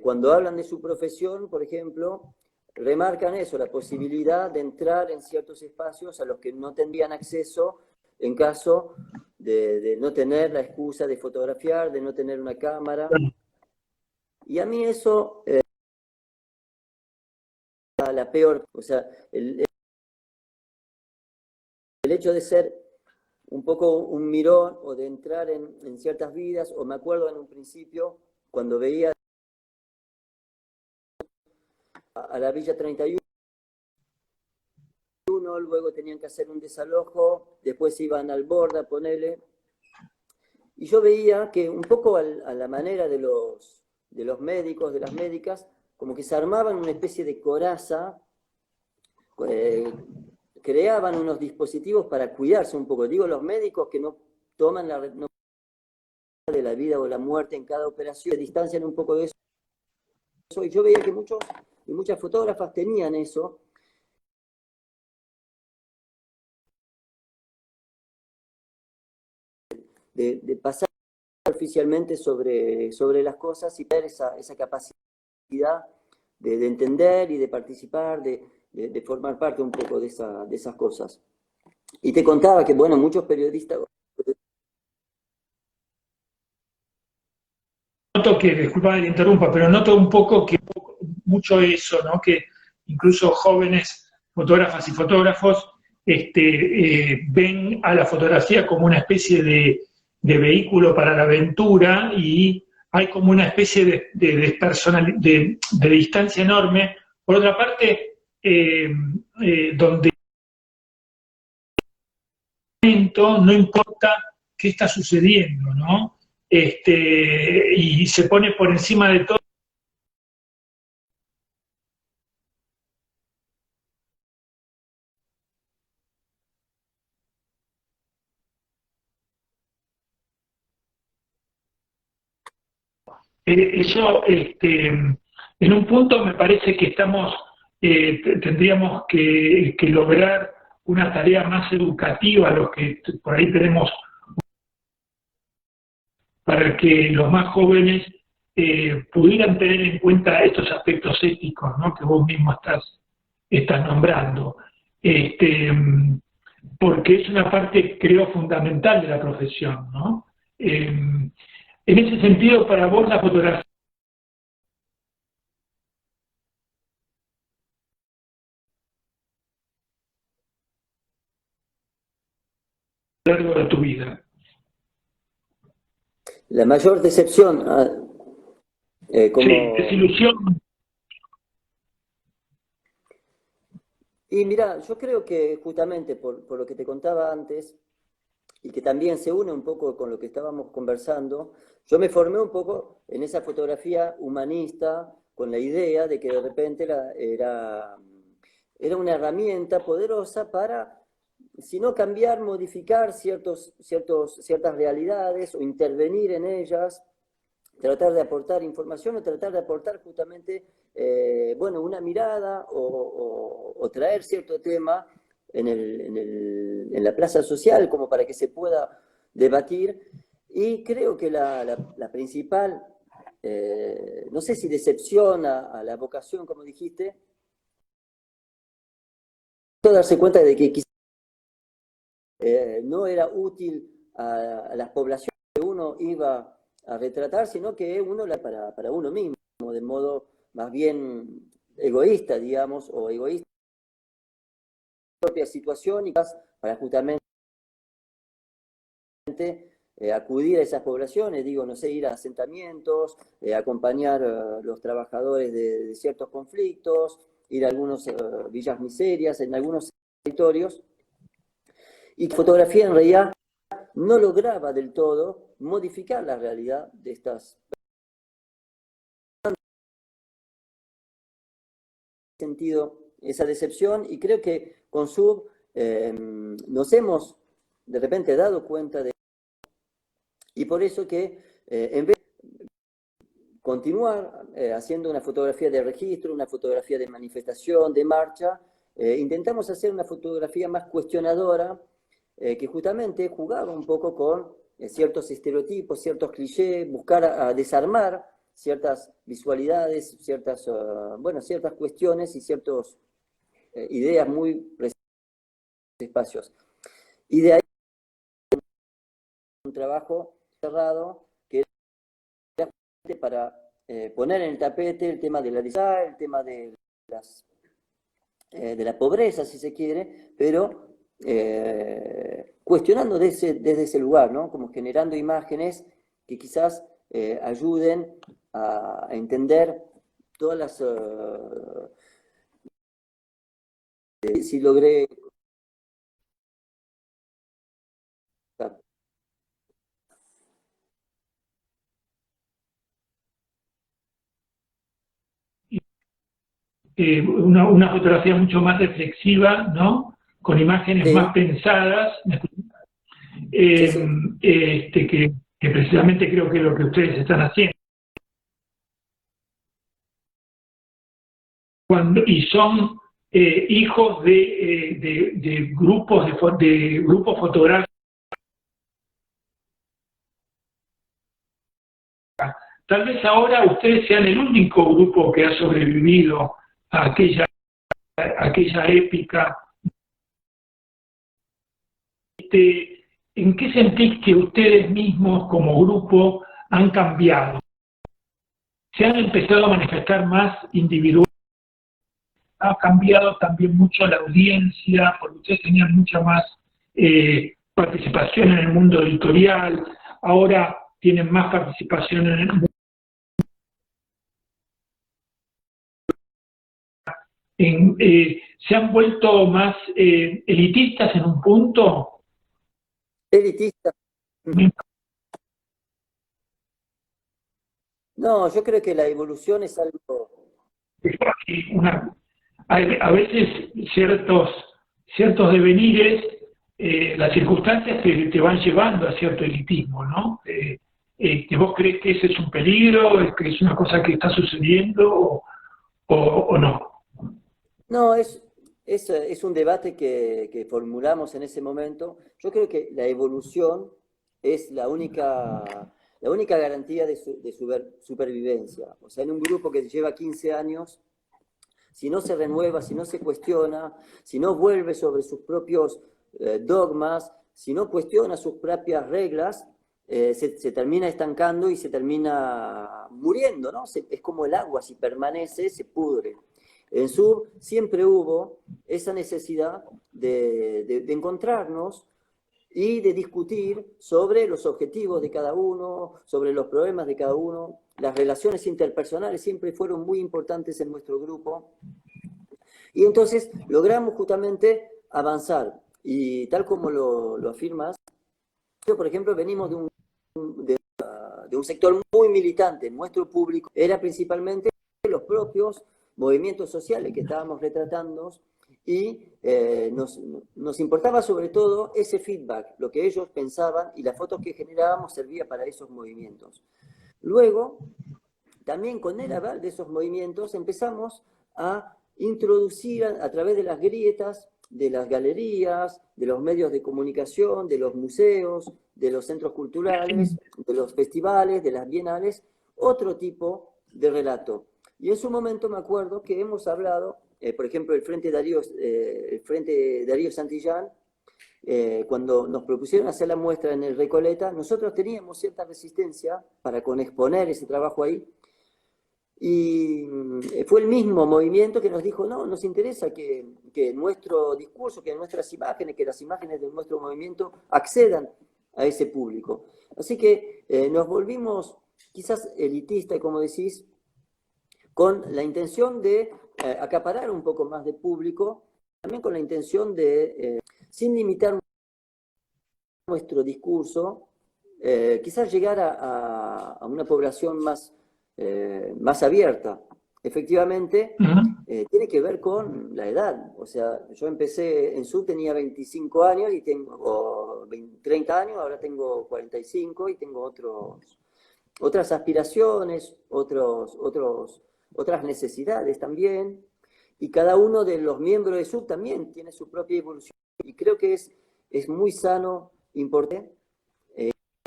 cuando hablan de su profesión, por ejemplo, remarcan eso, la posibilidad de entrar en ciertos espacios a los que no tendrían acceso en caso de no tener la excusa de fotografiar, de no tener una cámara. Y a mí eso, la peor, o sea, el hecho de ser un poco un mirón o de entrar en ciertas vidas, o me acuerdo en un principio, cuando veía a la Villa 31, luego tenían que hacer un desalojo, después iban al Borda, ponele, y yo veía que un poco a la manera de los médicos, de las médicas, como que se armaban una especie de coraza, creaban unos dispositivos para cuidarse un poco. Digo, los médicos que no toman no de la vida o la muerte en cada operación, se distancian un poco de eso. Y yo veía que muchos y muchas fotógrafas tenían eso. De pasar oficialmente sobre las cosas y tener esa capacidad de entender y de participar, de formar parte un poco de esas cosas. Y te contaba que, bueno, muchos periodistas... Noto que, disculpa que te interrumpa, pero noto un poco que mucho eso, ¿no? Que incluso jóvenes fotógrafas y fotógrafos ven a la fotografía como una especie de vehículo para la aventura, y hay como una especie de distancia enorme. Por otra parte, donde no importa qué está sucediendo, ¿no? Y se pone por encima de todo. Eso, en un punto me parece que tendríamos que lograr una tarea más educativa, los que por ahí tenemos, para que los más jóvenes pudieran tener en cuenta estos aspectos éticos, ¿no?, que vos mismo estás nombrando. Porque es una parte, creo, fundamental de la profesión, ¿no? En ese sentido, para vos la fotografía a lo largo de tu vida. La mayor decepción, como... Sí, desilusión. Y mira, yo creo que justamente por lo que te contaba antes, y que también se une un poco con lo que estábamos conversando, yo me formé un poco en esa fotografía humanista, con la idea de que de repente era una herramienta poderosa para, si no cambiar, modificar ciertas realidades o intervenir en ellas, tratar de aportar información o tratar de aportar justamente, bueno, una mirada o traer cierto tema en la plaza social como para que se pueda debatir. Y creo que la principal, no sé si decepción a la vocación, como dijiste, darse cuenta de que quizás no era útil a las poblaciones que uno iba a retratar, sino que uno para uno mismo, de modo más bien egoísta, digamos, o egoísta en su propia situación, y para justamente acudir a esas poblaciones, digo, no sé, ir a asentamientos, acompañar a los trabajadores de ciertos conflictos, ir a algunas villas miserias, en algunos territorios, y fotografía en realidad no lograba del todo modificar la realidad de estas sentido esa decepción, y creo que con Sub nos hemos de repente dado cuenta de, y por eso que en vez de continuar haciendo una fotografía de registro, una fotografía de manifestación, de marcha, intentamos hacer una fotografía más cuestionadora, que justamente jugaba un poco con ciertos estereotipos, ciertos clichés, buscar a desarmar ciertas visualidades, ciertas cuestiones y ciertas ideas muy precisas de espacios. Y de ahí un trabajo cerrado que era para poner en el tapete el tema de la discapacidad, el tema de la pobreza, si se quiere, pero cuestionando desde ese lugar, ¿no? Como generando imágenes que quizás ayuden a entender todas las... si logré... Una fotografía mucho más reflexiva, ¿no? Con imágenes más pensadas, que precisamente creo que es lo que ustedes están haciendo. Y son hijos de grupos de grupos fotográficos. Tal vez ahora ustedes sean el único grupo que ha sobrevivido a aquella épica. ¿En qué sentís que ustedes mismos como grupo han cambiado? ¿Se han empezado a manifestar más individualmente? ¿Ha cambiado también mucho la audiencia? Porque ustedes tenían mucha más participación en el mundo editorial. ahora tienen más participación en el se han vuelto más elitistas en un punto. Elitista. No, yo creo que la evolución es algo... Una, a veces ciertos devenires, las circunstancias te van llevando a cierto elitismo, ¿no? ¿Que vos crees que ese es un peligro, que es una cosa que está sucediendo o no? No, es un debate que formulamos en ese momento. Yo creo que la evolución es la única garantía de supervivencia. O sea, en un grupo que lleva 15 años, si no se renueva, si no se cuestiona, si no vuelve sobre sus propios dogmas, si no cuestiona sus propias reglas, se termina estancando y se termina muriendo, ¿no? Es como el agua, si permanece, se pudre. En Sur siempre hubo esa necesidad de encontrarnos y de discutir sobre los objetivos de cada uno, sobre los problemas de cada uno. Las relaciones interpersonales siempre fueron muy importantes en nuestro grupo. Y entonces logramos justamente avanzar. Y tal como lo afirmas, yo, por ejemplo, venimos de un sector muy militante. Nuestro público era principalmente los propios movimientos sociales que estábamos retratando y nos importaba sobre todo ese feedback, lo que ellos pensaban, y las fotos que generábamos servía para esos movimientos. Luego, también con el aval de esos movimientos empezamos a introducir a través de las grietas, de las galerías, de los medios de comunicación, de los museos, de los centros culturales, de los festivales, de las bienales, otro tipo de relato. Y en su momento me acuerdo que hemos hablado, por ejemplo, el Frente Darío Santillán, cuando nos propusieron hacer la muestra en el Recoleta, nosotros teníamos cierta resistencia para exponer ese trabajo ahí, y fue el mismo movimiento que nos dijo, no, nos interesa que nuestro discurso, que nuestras imágenes, que las imágenes de nuestro movimiento accedan a ese público. Así que nos volvimos quizás elitistas, como decís, con la intención de acaparar un poco más de público, también con la intención de, sin limitar nuestro discurso, quizás llegar a una población más abierta. Efectivamente, tiene que ver con la edad. O sea, yo empecé en Sur, tenía 25 años y tengo 30 años, ahora tengo 45 y tengo otras aspiraciones, otras necesidades también. Y cada uno de los miembros de Sur también tiene su propia evolución. Y creo que es muy sano, importante,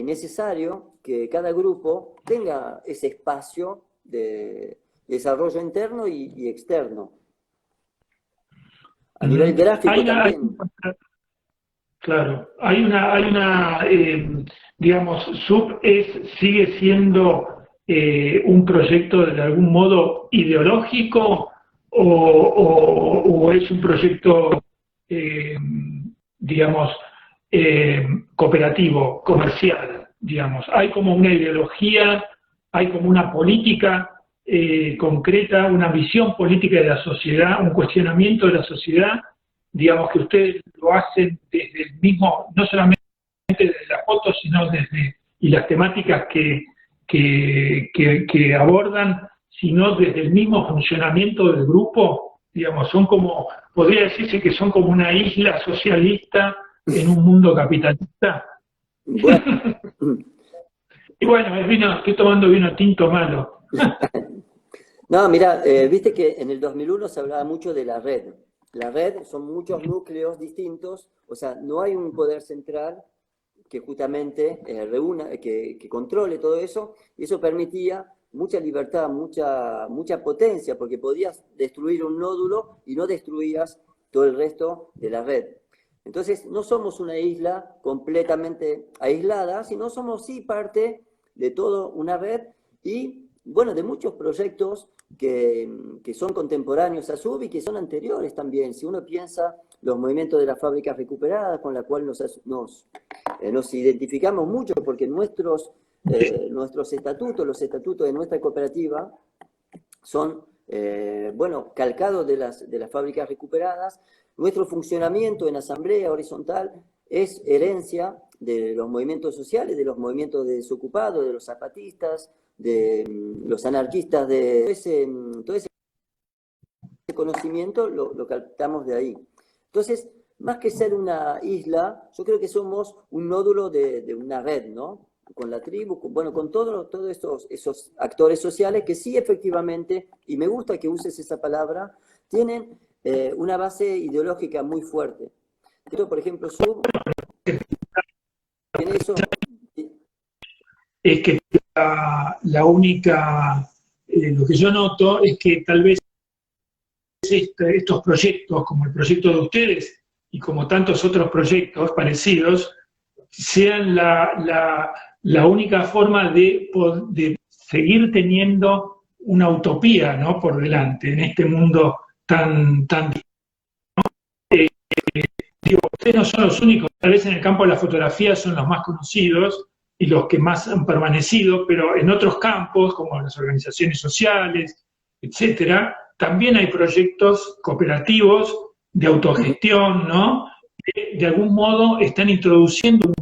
necesario que cada grupo tenga ese espacio de desarrollo interno y externo. A nivel gráfico también. Claro, digamos, SUB sigue siendo un proyecto de algún modo ideológico o es un proyecto, digamos, cooperativo, comercial, digamos. Hay como una ideología, hay como una política concreta, una visión política de la sociedad, un cuestionamiento de la sociedad, digamos que ustedes lo hacen desde el mismo, no solamente desde las fotos, sino y las temáticas que abordan, sino desde el mismo funcionamiento del grupo, digamos, son como, podría decirse que son como una isla socialista en un mundo capitalista. Bueno. Y bueno, estoy tomando vino tinto malo. No, mira, viste que en el 2001 se hablaba mucho de la red. La red son muchos núcleos distintos, o sea, no hay un poder central que justamente reúna, que controle todo eso, y eso permitía mucha libertad, mucha potencia, porque podías destruir un nódulo y no destruías todo el resto de la red. Entonces, no somos una isla completamente aislada, sino somos sí parte de toda una red, y bueno, de muchos proyectos que son contemporáneos a SUB y que son anteriores también. Si uno piensa los movimientos de las fábricas recuperadas, con la cual nos identificamos mucho, porque nuestros estatutos, los estatutos de nuestra cooperativa, son, bueno, calcados de las fábricas recuperadas. Nuestro funcionamiento en asamblea horizontal es herencia de los movimientos sociales, de los movimientos de desocupados, de los zapatistas, de los anarquistas, de todo ese conocimiento lo captamos de ahí. Entonces, más que ser una isla, yo creo que somos un nódulo de una red, ¿no? Con la tribu, con todos esos actores sociales que sí, efectivamente, y me gusta que uses esa palabra, tienen una base ideológica muy fuerte. Pero, por ejemplo, SUB tiene eso. Es que la única, lo que yo noto es que tal vez estos proyectos, como el proyecto de ustedes y como tantos otros proyectos parecidos, sean la única forma de seguir teniendo una utopía, ¿no?, por delante en este mundo tan digo, ustedes no son los únicos, tal vez en el campo de la fotografía son los más conocidos y los que más han permanecido, pero en otros campos, como las organizaciones sociales, etcétera, también hay proyectos cooperativos de autogestión, ¿no? Que de algún modo están introduciendo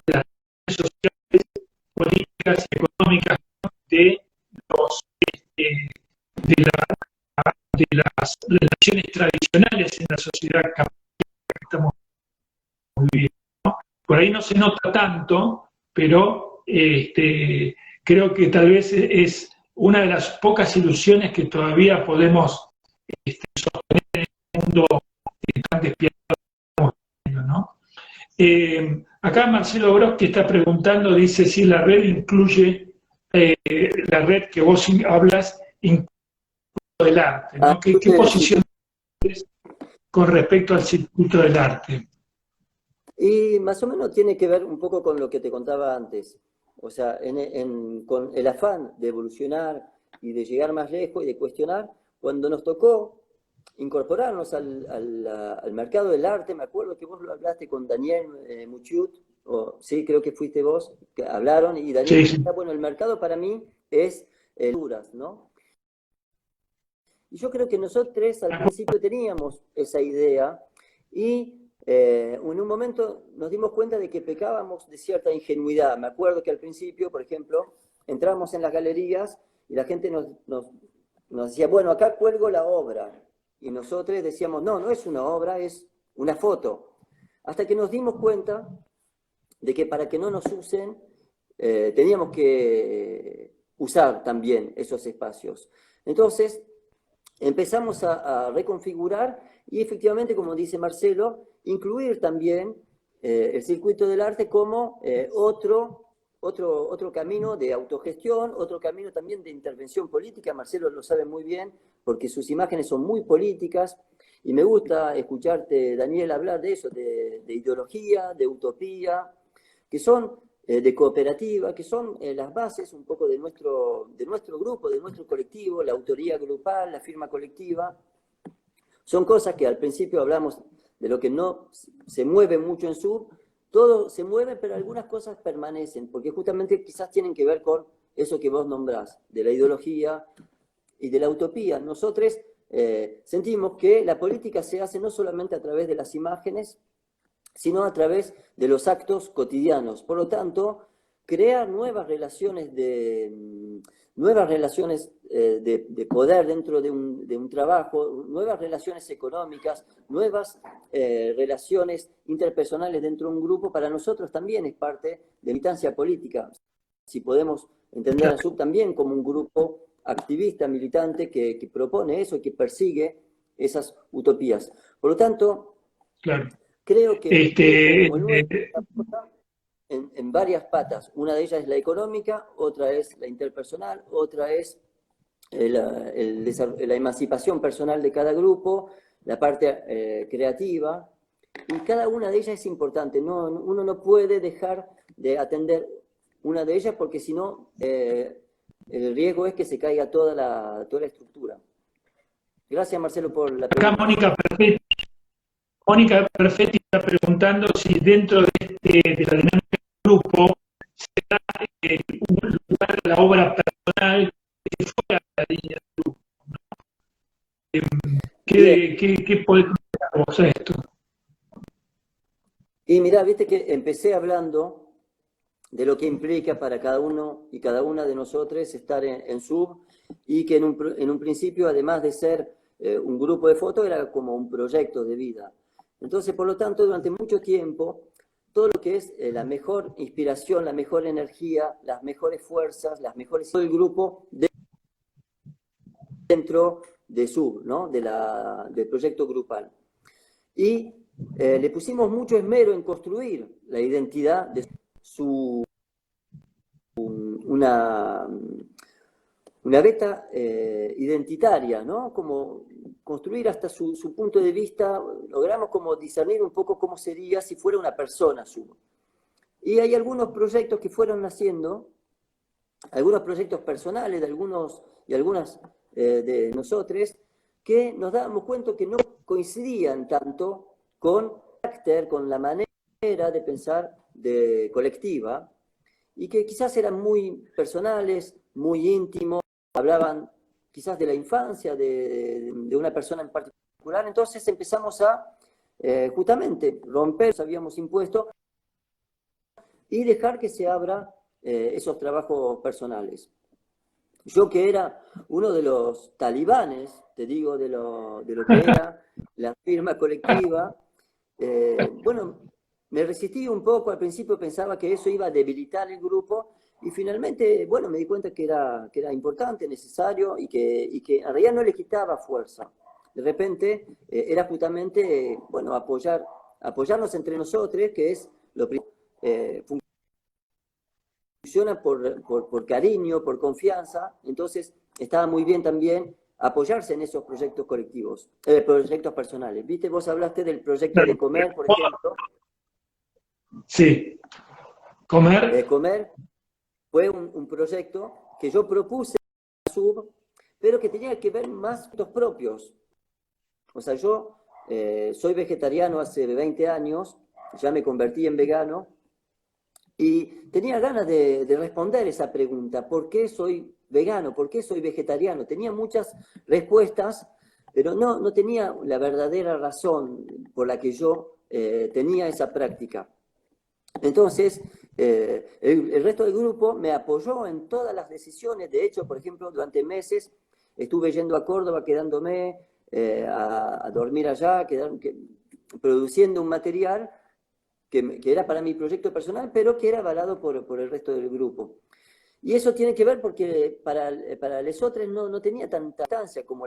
las sociales, políticas y económicas de, los, de, de las relaciones tradicionales en la sociedad que estamos viviendo, ¿no? Por ahí no se nota tanto, pero creo que tal vez es una de las pocas ilusiones que todavía podemos sostener en el mundo tan despiadado, ¿no? Acá Marcelo Broski está preguntando, dice si la red incluye, la red que vos hablas, incluye del arte, ¿no? ¿Qué posición tienes con respecto al circuito del arte? Y más o menos tiene que ver un poco con lo que te contaba antes. O sea, con el afán de evolucionar y de llegar más lejos y de cuestionar, cuando nos tocó incorporarnos al mercado del arte, me acuerdo que vos lo hablaste con Daniel Muchiut, o sí, creo que fuiste vos, que hablaron, y Daniel decía, bueno, el mercado para mí es duras, ¿no? Y yo creo que nosotros al principio teníamos esa idea y en un momento nos dimos cuenta de que pecábamos de cierta ingenuidad. Me acuerdo que al principio, por ejemplo, entramos en las galerías y la gente nos decía, bueno, acá cuelgo la obra. Y nosotros decíamos, no, no es una obra, es una foto. Hasta que nos dimos cuenta de que para que no nos usen, teníamos que usar también esos espacios. Entonces, empezamos a reconfigurar y efectivamente, como dice Marcelo, incluir también el circuito del arte como otro camino de autogestión, otro camino también de intervención política. Marcelo lo sabe muy bien porque sus imágenes son muy políticas y me gusta escucharte, Daniel, hablar de eso, de ideología, de utopía, que son de cooperativa, que son las bases un poco de nuestro grupo, de nuestro colectivo, la autoría grupal, la firma colectiva. Son cosas que al principio hablamos de lo que no se mueve mucho en SUB, todo se mueve, pero algunas cosas permanecen, porque justamente quizás tienen que ver con eso que vos nombrás, de la ideología y de la utopía. Nosotros sentimos que la política se hace no solamente a través de las imágenes, sino a través de los actos cotidianos. Por lo tanto, crear nuevas relaciones de poder dentro de un trabajo, nuevas relaciones económicas, nuevas relaciones interpersonales dentro de un grupo, para nosotros también es parte de militancia política. Si podemos entender a SUB también como un grupo activista, militante, que propone eso, que persigue esas utopías. Por lo tanto, claro, creo que como en varias patas. Una de ellas es la económica, otra es la interpersonal, otra es la emancipación personal de cada grupo, la parte creativa, y cada una de ellas es importante. Uno no puede dejar de atender una de ellas, porque si no, el riesgo es que se caiga toda la estructura. Gracias, Marcelo, por la Acá pregunta. Mónica Perfetti está preguntando si dentro de la dinámica del grupo se da un lugar a la obra personal que fuera de la línea del grupo. ¿Qué podés comentar vos a esto? Y mirá, viste que empecé hablando de lo que implica para cada uno y cada una de nosotros estar en SUB, y que en un principio, además de ser un grupo de fotos, era como un proyecto de vida. Entonces, por lo tanto, durante mucho tiempo, todo lo que es la mejor inspiración, la mejor energía, las mejores fuerzas, las mejores... todo el grupo dentro de SUB, ¿no? Del proyecto grupal. Y le pusimos mucho esmero en construir la identidad de una beta identitaria, ¿no? Como construir hasta su punto de vista, logramos como discernir un poco cómo sería si fuera una persona SUB. Y hay algunos proyectos que fueron naciendo, algunos proyectos personales de algunos y algunas de nosotros, que nos dábamos cuenta que no coincidían tanto con el carácter, con la manera de pensar colectiva, y que quizás eran muy personales, muy íntimos, hablaban quizás de la infancia de una persona en particular. Entonces empezamos a justamente romper lo que habíamos impuesto y dejar que se abra esos trabajos personales. Yo, que era uno de los talibanes, te digo, de lo que era la firma colectiva, bueno, me resistí un poco. Al principio pensaba que eso iba a debilitar el grupo, y finalmente, bueno, me di cuenta que era importante, necesario, y que en realidad no le quitaba fuerza. De repente era justamente, bueno, apoyarnos entre nosotros, que es lo primero. Funciona por cariño, por confianza. Entonces estaba muy bien también apoyarse en esos proyectos colectivos, proyectos personales. ¿Viste? Vos hablaste del proyecto de comer, por ejemplo. Sí. ¿Comer? Comer fue un proyecto que yo propuse a SUB, pero que tenía que ver más con los propios. O sea, yo soy vegetariano hace 20 años, ya me convertí en vegano, y tenía ganas de responder esa pregunta: ¿por qué soy vegano? ¿Por qué soy vegetariano? Tenía muchas respuestas, pero no tenía la verdadera razón por la que yo tenía esa práctica. Entonces, el resto del grupo me apoyó en todas las decisiones. De hecho, por ejemplo, durante meses estuve yendo a Córdoba, quedándome a dormir allá, produciendo un material que era para mi proyecto personal, pero que era avalado por el resto del grupo. Y eso tiene que ver porque para lesotres no tenía tanta importancia como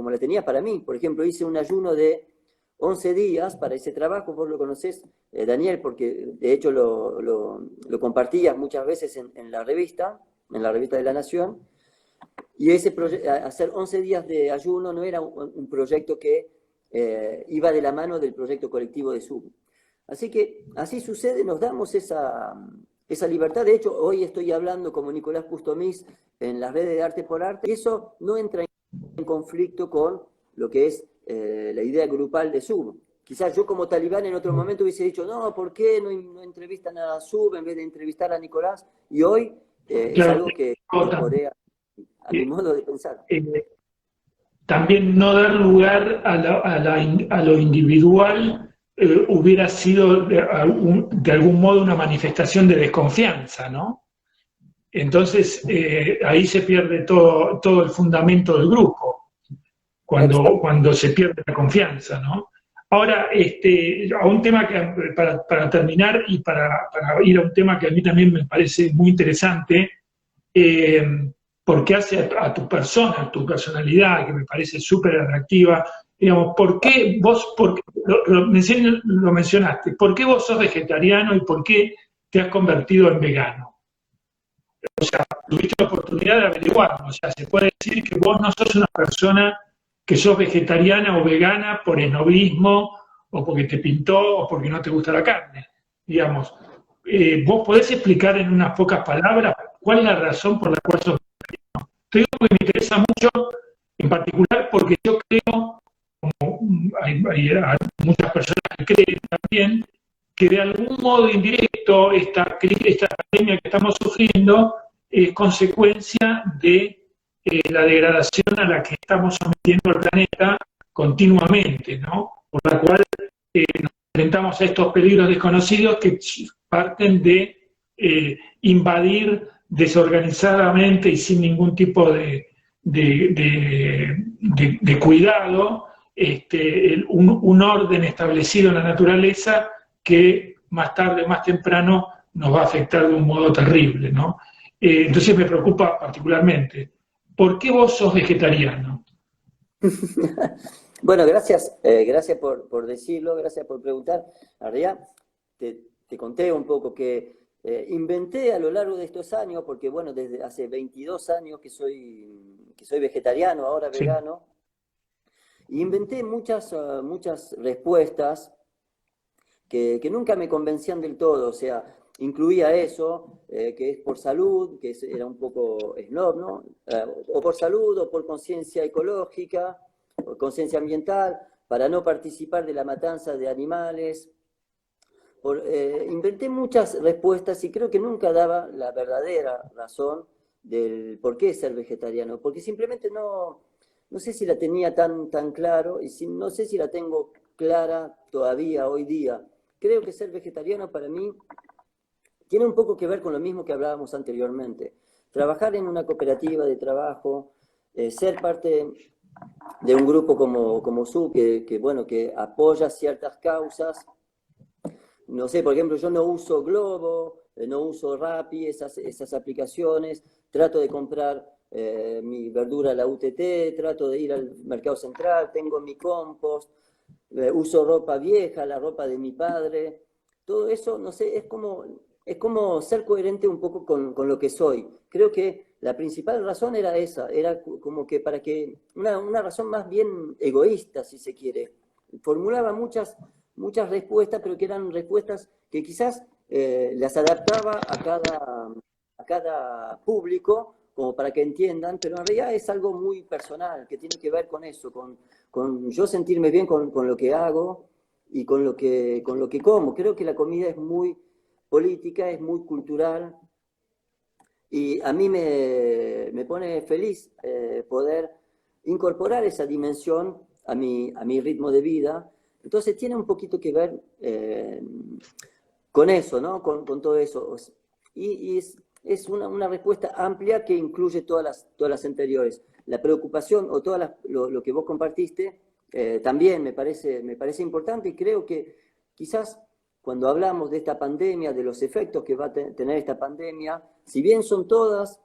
la tenía para mí. Por ejemplo, hice un ayuno de 11 días para ese trabajo. Vos lo conocés, Daniel, porque de hecho lo compartías muchas veces en la revista de La Nación. Y hacer 11 días de ayuno no era un proyecto que iba de la mano del proyecto colectivo de SUB. Así que así sucede, nos damos esa libertad. De hecho, hoy estoy hablando como Nicolás Pustomís en las redes de Arte por Arte, y eso no entra en conflicto con lo que es la idea grupal de SUB. Quizás yo, como talibán, en otro momento hubiese dicho: no, ¿por qué no entrevistan a SUB en vez de entrevistar a Nicolás? Y hoy es algo que incorporé a mi modo de pensar. También no dar lugar a lo individual hubiera sido de algún modo una manifestación de desconfianza, ¿no? Entonces ahí se pierde todo el fundamento del grupo, cuando se pierde la confianza, ¿no? Ahora, a un tema que, para terminar y para ir a un tema que a mí también me parece muy interesante, porque hace a tu persona, a tu personalidad, que me parece súper atractiva. Digamos, ¿por qué vos, lo mencionaste, por qué vos sos vegetariano y por qué te has convertido en vegano? O sea, tuviste la oportunidad de averiguarlo. O sea, se puede decir que vos no sos una persona que sos vegetariana o vegana por esnobismo, o porque te pintó, o porque no te gusta la carne. Digamos, ¿vos podés explicar en unas pocas palabras cuál es la razón por la cual sos vegetariano? Te digo que me interesa mucho, en particular porque yo creo, como hay muchas personas que creen también, que de algún modo indirecto esta pandemia que estamos sufriendo es consecuencia de la degradación a la que estamos sometiendo al planeta continuamente, ¿no? Por la cual nos enfrentamos a estos peligros desconocidos que parten de invadir desorganizadamente y sin ningún tipo de cuidado un orden establecido en la naturaleza que más tarde o más temprano nos va a afectar de un modo terrible, ¿no? Entonces me preocupa particularmente. ¿Por qué vos sos vegetariano? Bueno, gracias, gracias por decirlo, gracias por preguntar. En realidad, te conté un poco que inventé a lo largo de estos años, porque bueno, desde hace 22 años que soy vegetariano, ahora Sí. vegano, y inventé muchas respuestas que nunca me convencían del todo, o sea, incluía eso, que es por salud, que era un poco snob, ¿no? O por salud, o por conciencia ecológica, o conciencia ambiental, para no participar de la matanza de animales. Inventé muchas respuestas y creo que nunca daba la verdadera razón del por qué ser vegetariano, porque simplemente no sé si la tenía tan claro y no sé si la tengo clara todavía hoy día. Creo que ser vegetariano para mí tiene un poco que ver con lo mismo que hablábamos anteriormente. Trabajar en una cooperativa de trabajo, ser parte de un grupo como SU, que apoya ciertas causas. No sé, por ejemplo, yo no uso Globo, no uso Rappi, esas aplicaciones, trato de comprar mi verdura a la UTT, trato de ir al mercado central, tengo mi compost, uso ropa vieja, la ropa de mi padre, todo eso, no sé, es como ser coherente un poco con lo que soy. Creo que la principal razón era esa, era como que una razón más bien egoísta, si se quiere. Formulaba muchas respuestas, pero que eran respuestas que quizás las adaptaba a cada público, como para que entiendan, pero en realidad es algo muy personal, que tiene que ver con eso, con yo sentirme bien con lo que hago y con lo que como. Creo que la comida es muy política, es muy cultural, y a mí me pone feliz poder incorporar esa dimensión a mi ritmo de vida. Entonces tiene un poquito que ver con eso, ¿no? Con todo eso. Y es una respuesta amplia que incluye todas las anteriores. La preocupación o lo que vos compartiste también me parece importante, y creo que quizás cuando hablamos de esta pandemia, de los efectos que va a tener esta pandemia, si bien son todas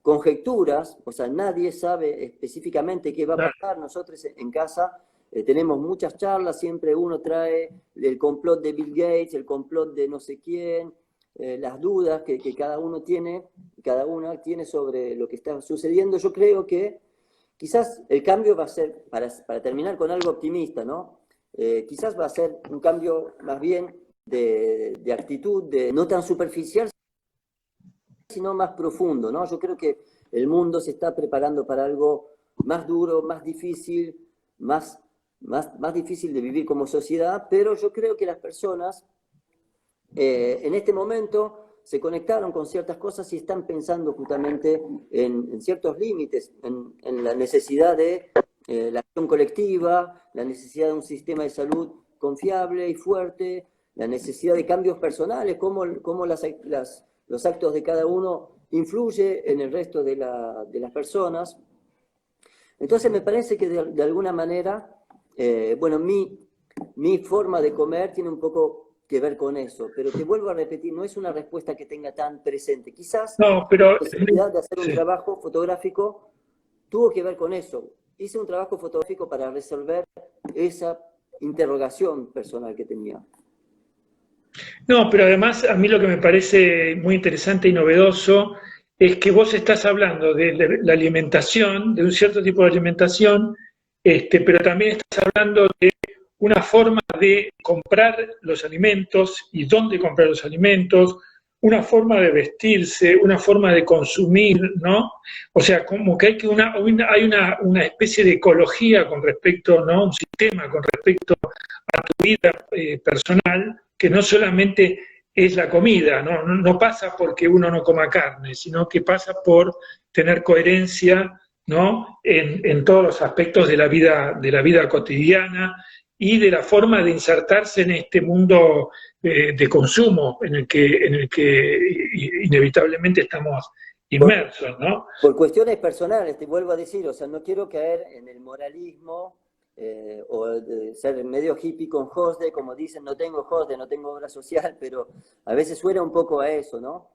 conjeturas, o sea, nadie sabe específicamente qué va a pasar. Nosotros en casa tenemos muchas charlas, siempre uno trae el complot de Bill Gates, el complot de no sé quién, las dudas que cada una tiene sobre lo que está sucediendo. Yo creo que quizás el cambio va a ser, para terminar con algo optimista, ¿no? Quizás va a ser un cambio más bien de actitud, no tan superficial, sino más profundo, ¿no? Yo creo que el mundo se está preparando para algo más duro, más difícil, más difícil de vivir como sociedad, pero yo creo que las personas en este momento se conectaron con ciertas cosas y están pensando justamente en ciertos límites, en la necesidad de la acción colectiva, la necesidad de un sistema de salud confiable y fuerte, la necesidad de cambios personales, cómo los actos de cada uno influye en el resto de las personas. Entonces me parece que de alguna manera, bueno, mi forma de comer tiene un poco que ver con eso, pero te vuelvo a repetir, no es una respuesta que tenga tan presente. Quizás No, pero la necesidad de hacer un sí. trabajo fotográfico tuvo que ver con eso. Hice un trabajo fotográfico para resolver esa interrogación personal que tenía. No, pero además a mí lo que me parece muy interesante y novedoso es que vos estás hablando de la alimentación, de un cierto tipo de alimentación, pero también estás hablando de una forma de comprar los alimentos y dónde comprar los alimentos, una forma de vestirse, una forma de consumir, ¿no? O sea, como que hay una especie de ecología con respecto, ¿no? Un sistema con respecto a tu vida personal, que no solamente es la comida, ¿no? No pasa porque uno no coma carne, sino que pasa por tener coherencia, ¿no? En todos los aspectos de la vida cotidiana y de la forma de insertarse en este mundo de consumo en el que inevitablemente estamos inmersos, ¿no? Por cuestiones personales, te vuelvo a decir, o sea, no quiero caer en el moralismo o de ser medio hippie con Josde, como dicen, no tengo Josde, no tengo obra social, pero a veces suena un poco a eso, ¿no?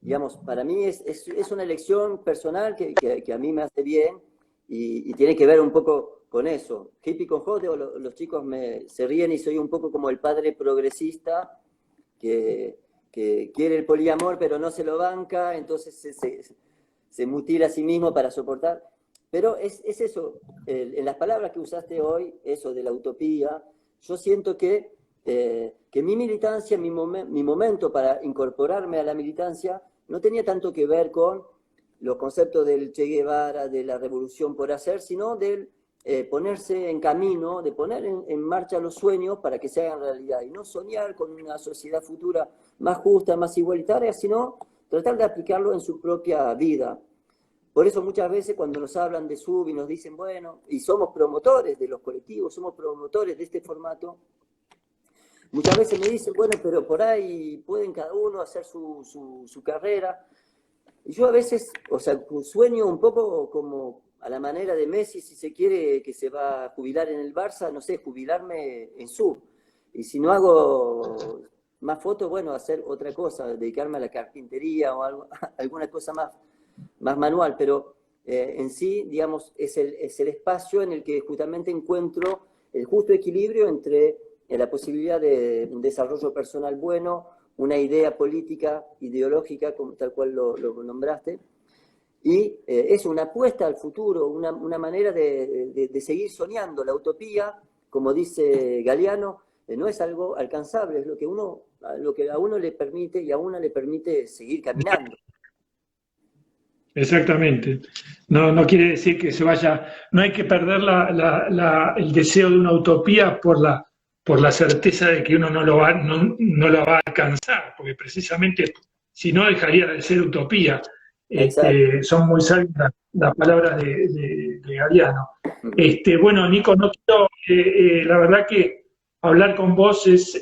Digamos, para mí es una elección personal que a mí me hace bien y tiene que ver un poco con eso. Hippie con Josde, o los chicos se ríen y soy un poco como el padre progresista que quiere el poliamor pero no se lo banca, entonces se mutila a sí mismo para soportar. Pero es eso, en las palabras que usaste hoy, eso de la utopía, yo siento que mi militancia, mi momento para incorporarme a la militancia, no tenía tanto que ver con los conceptos del Che Guevara, de la revolución por hacer, sino del ponerse en camino, de poner en marcha los sueños para que se hagan realidad, y no soñar con una sociedad futura más justa, más igualitaria, sino tratar de aplicarlo en su propia vida. Por eso muchas veces cuando nos hablan de SUB y nos dicen, bueno, y somos promotores de los colectivos, somos promotores de este formato, muchas veces me dicen, bueno, pero por ahí pueden cada uno hacer su carrera. Y yo a veces, o sea, sueño un poco como a la manera de Messi, si se quiere, que se va a jubilar en el Barça, no sé, jubilarme en SUB. Y si no hago más fotos, bueno, hacer otra cosa, dedicarme a la carpintería o algo, alguna cosa más manual, pero en sí, digamos, es el espacio en el que justamente encuentro el justo equilibrio entre la posibilidad de un desarrollo personal bueno, una idea política, ideológica, como tal cual lo nombraste, y es una apuesta al futuro, una manera de seguir soñando. La utopía, como dice Galeano, no es algo alcanzable, es lo que a uno le permite y a una le permite seguir caminando. Exactamente. No quiere decir que se vaya, no hay que perder el deseo de una utopía por la certeza de que uno no la va a alcanzar, porque precisamente si no dejaría de ser utopía. Son muy sabias las palabras de Galeano. Bueno, Nico, no quiero, la verdad que hablar con vos es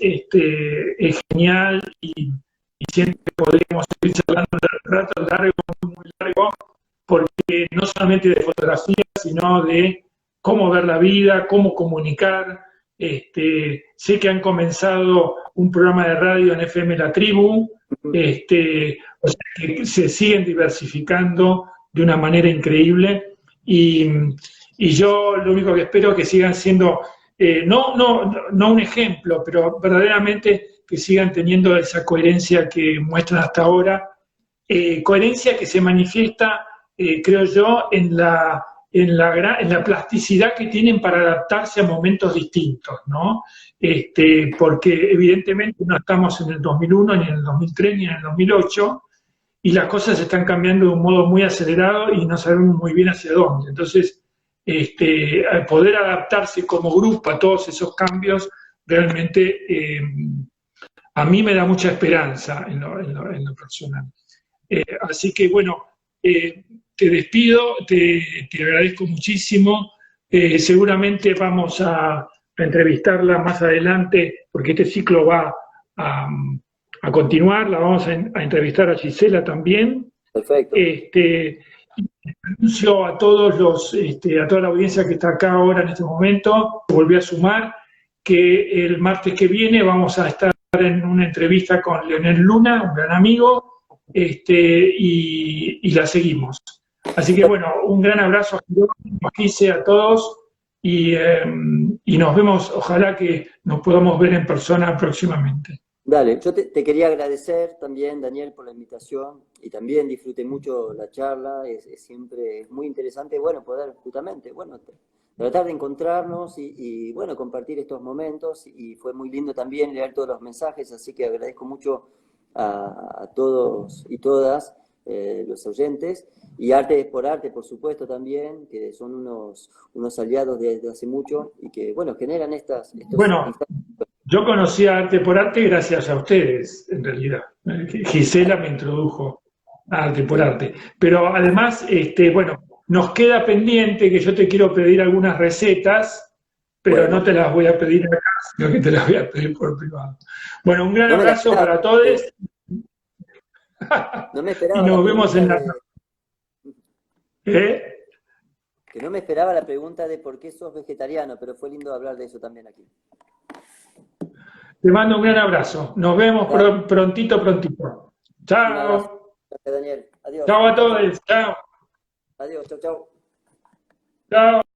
genial y siempre podríamos seguir charlando un rato largo, muy largo, porque no solamente de fotografía, sino de cómo ver la vida, cómo comunicar. Sé que han comenzado un programa de radio en FM La Tribu, o sea que se siguen diversificando de una manera increíble y yo lo único que espero es que sigan siendo, no un ejemplo, pero verdaderamente que sigan teniendo esa coherencia que muestran hasta ahora, coherencia que se manifiesta, creo yo, en la plasticidad que tienen para adaptarse a momentos distintos, ¿no? Porque evidentemente no estamos en el 2001, ni en el 2003, ni en el 2008, y las cosas están cambiando de un modo muy acelerado y no sabemos muy bien hacia dónde. Entonces, poder adaptarse como grupo a todos esos cambios realmente a mí me da mucha esperanza en lo personal. Así que bueno, te despido, te agradezco muchísimo. Seguramente vamos a entrevistarla más adelante, porque este ciclo va a continuar. La vamos a entrevistar a Gisela también. Perfecto. Anuncio a a toda la audiencia que está acá ahora en este momento, volví a sumar, que el martes que viene vamos a estar en una entrevista con Leonel Luna, un gran amigo, y la seguimos. Así que bueno, un gran abrazo a todos y nos vemos, ojalá que nos podamos ver en persona próximamente. Dale, yo te quería agradecer también, Daniel, por la invitación, y también disfruté mucho la charla, siempre muy interesante, bueno, poder justamente, bueno, tratar de encontrarnos bueno, compartir estos momentos. Y fue muy lindo también leer todos los mensajes, así que agradezco mucho a todos y todas los oyentes. Y Arte por Arte, por supuesto, también, que son unos aliados desde hace mucho y que, bueno, generan estos Bueno, yo conocí a Arte por Arte gracias a ustedes, en realidad. Gisela me introdujo a Arte por Sí. Arte. Pero además, bueno, nos queda pendiente que yo te quiero pedir algunas recetas, pero no Bueno, te las voy a pedir acá, sino que te las voy a pedir por privado. Bueno, un gran no me la abrazo esperaba, para todos no me y esperaba la nos vemos pregunta en la... de, ¿Eh? que no me esperaba la pregunta de por qué sos vegetariano, pero fue lindo hablar de eso también aquí. Te mando un gran abrazo. Nos vemos Dale, prontito, prontito. un abrazo. Chao. Gracias, Daniel. Adiós. Chao a Chau, chau. todos. Chao. Adiós, chau, chau. Chao.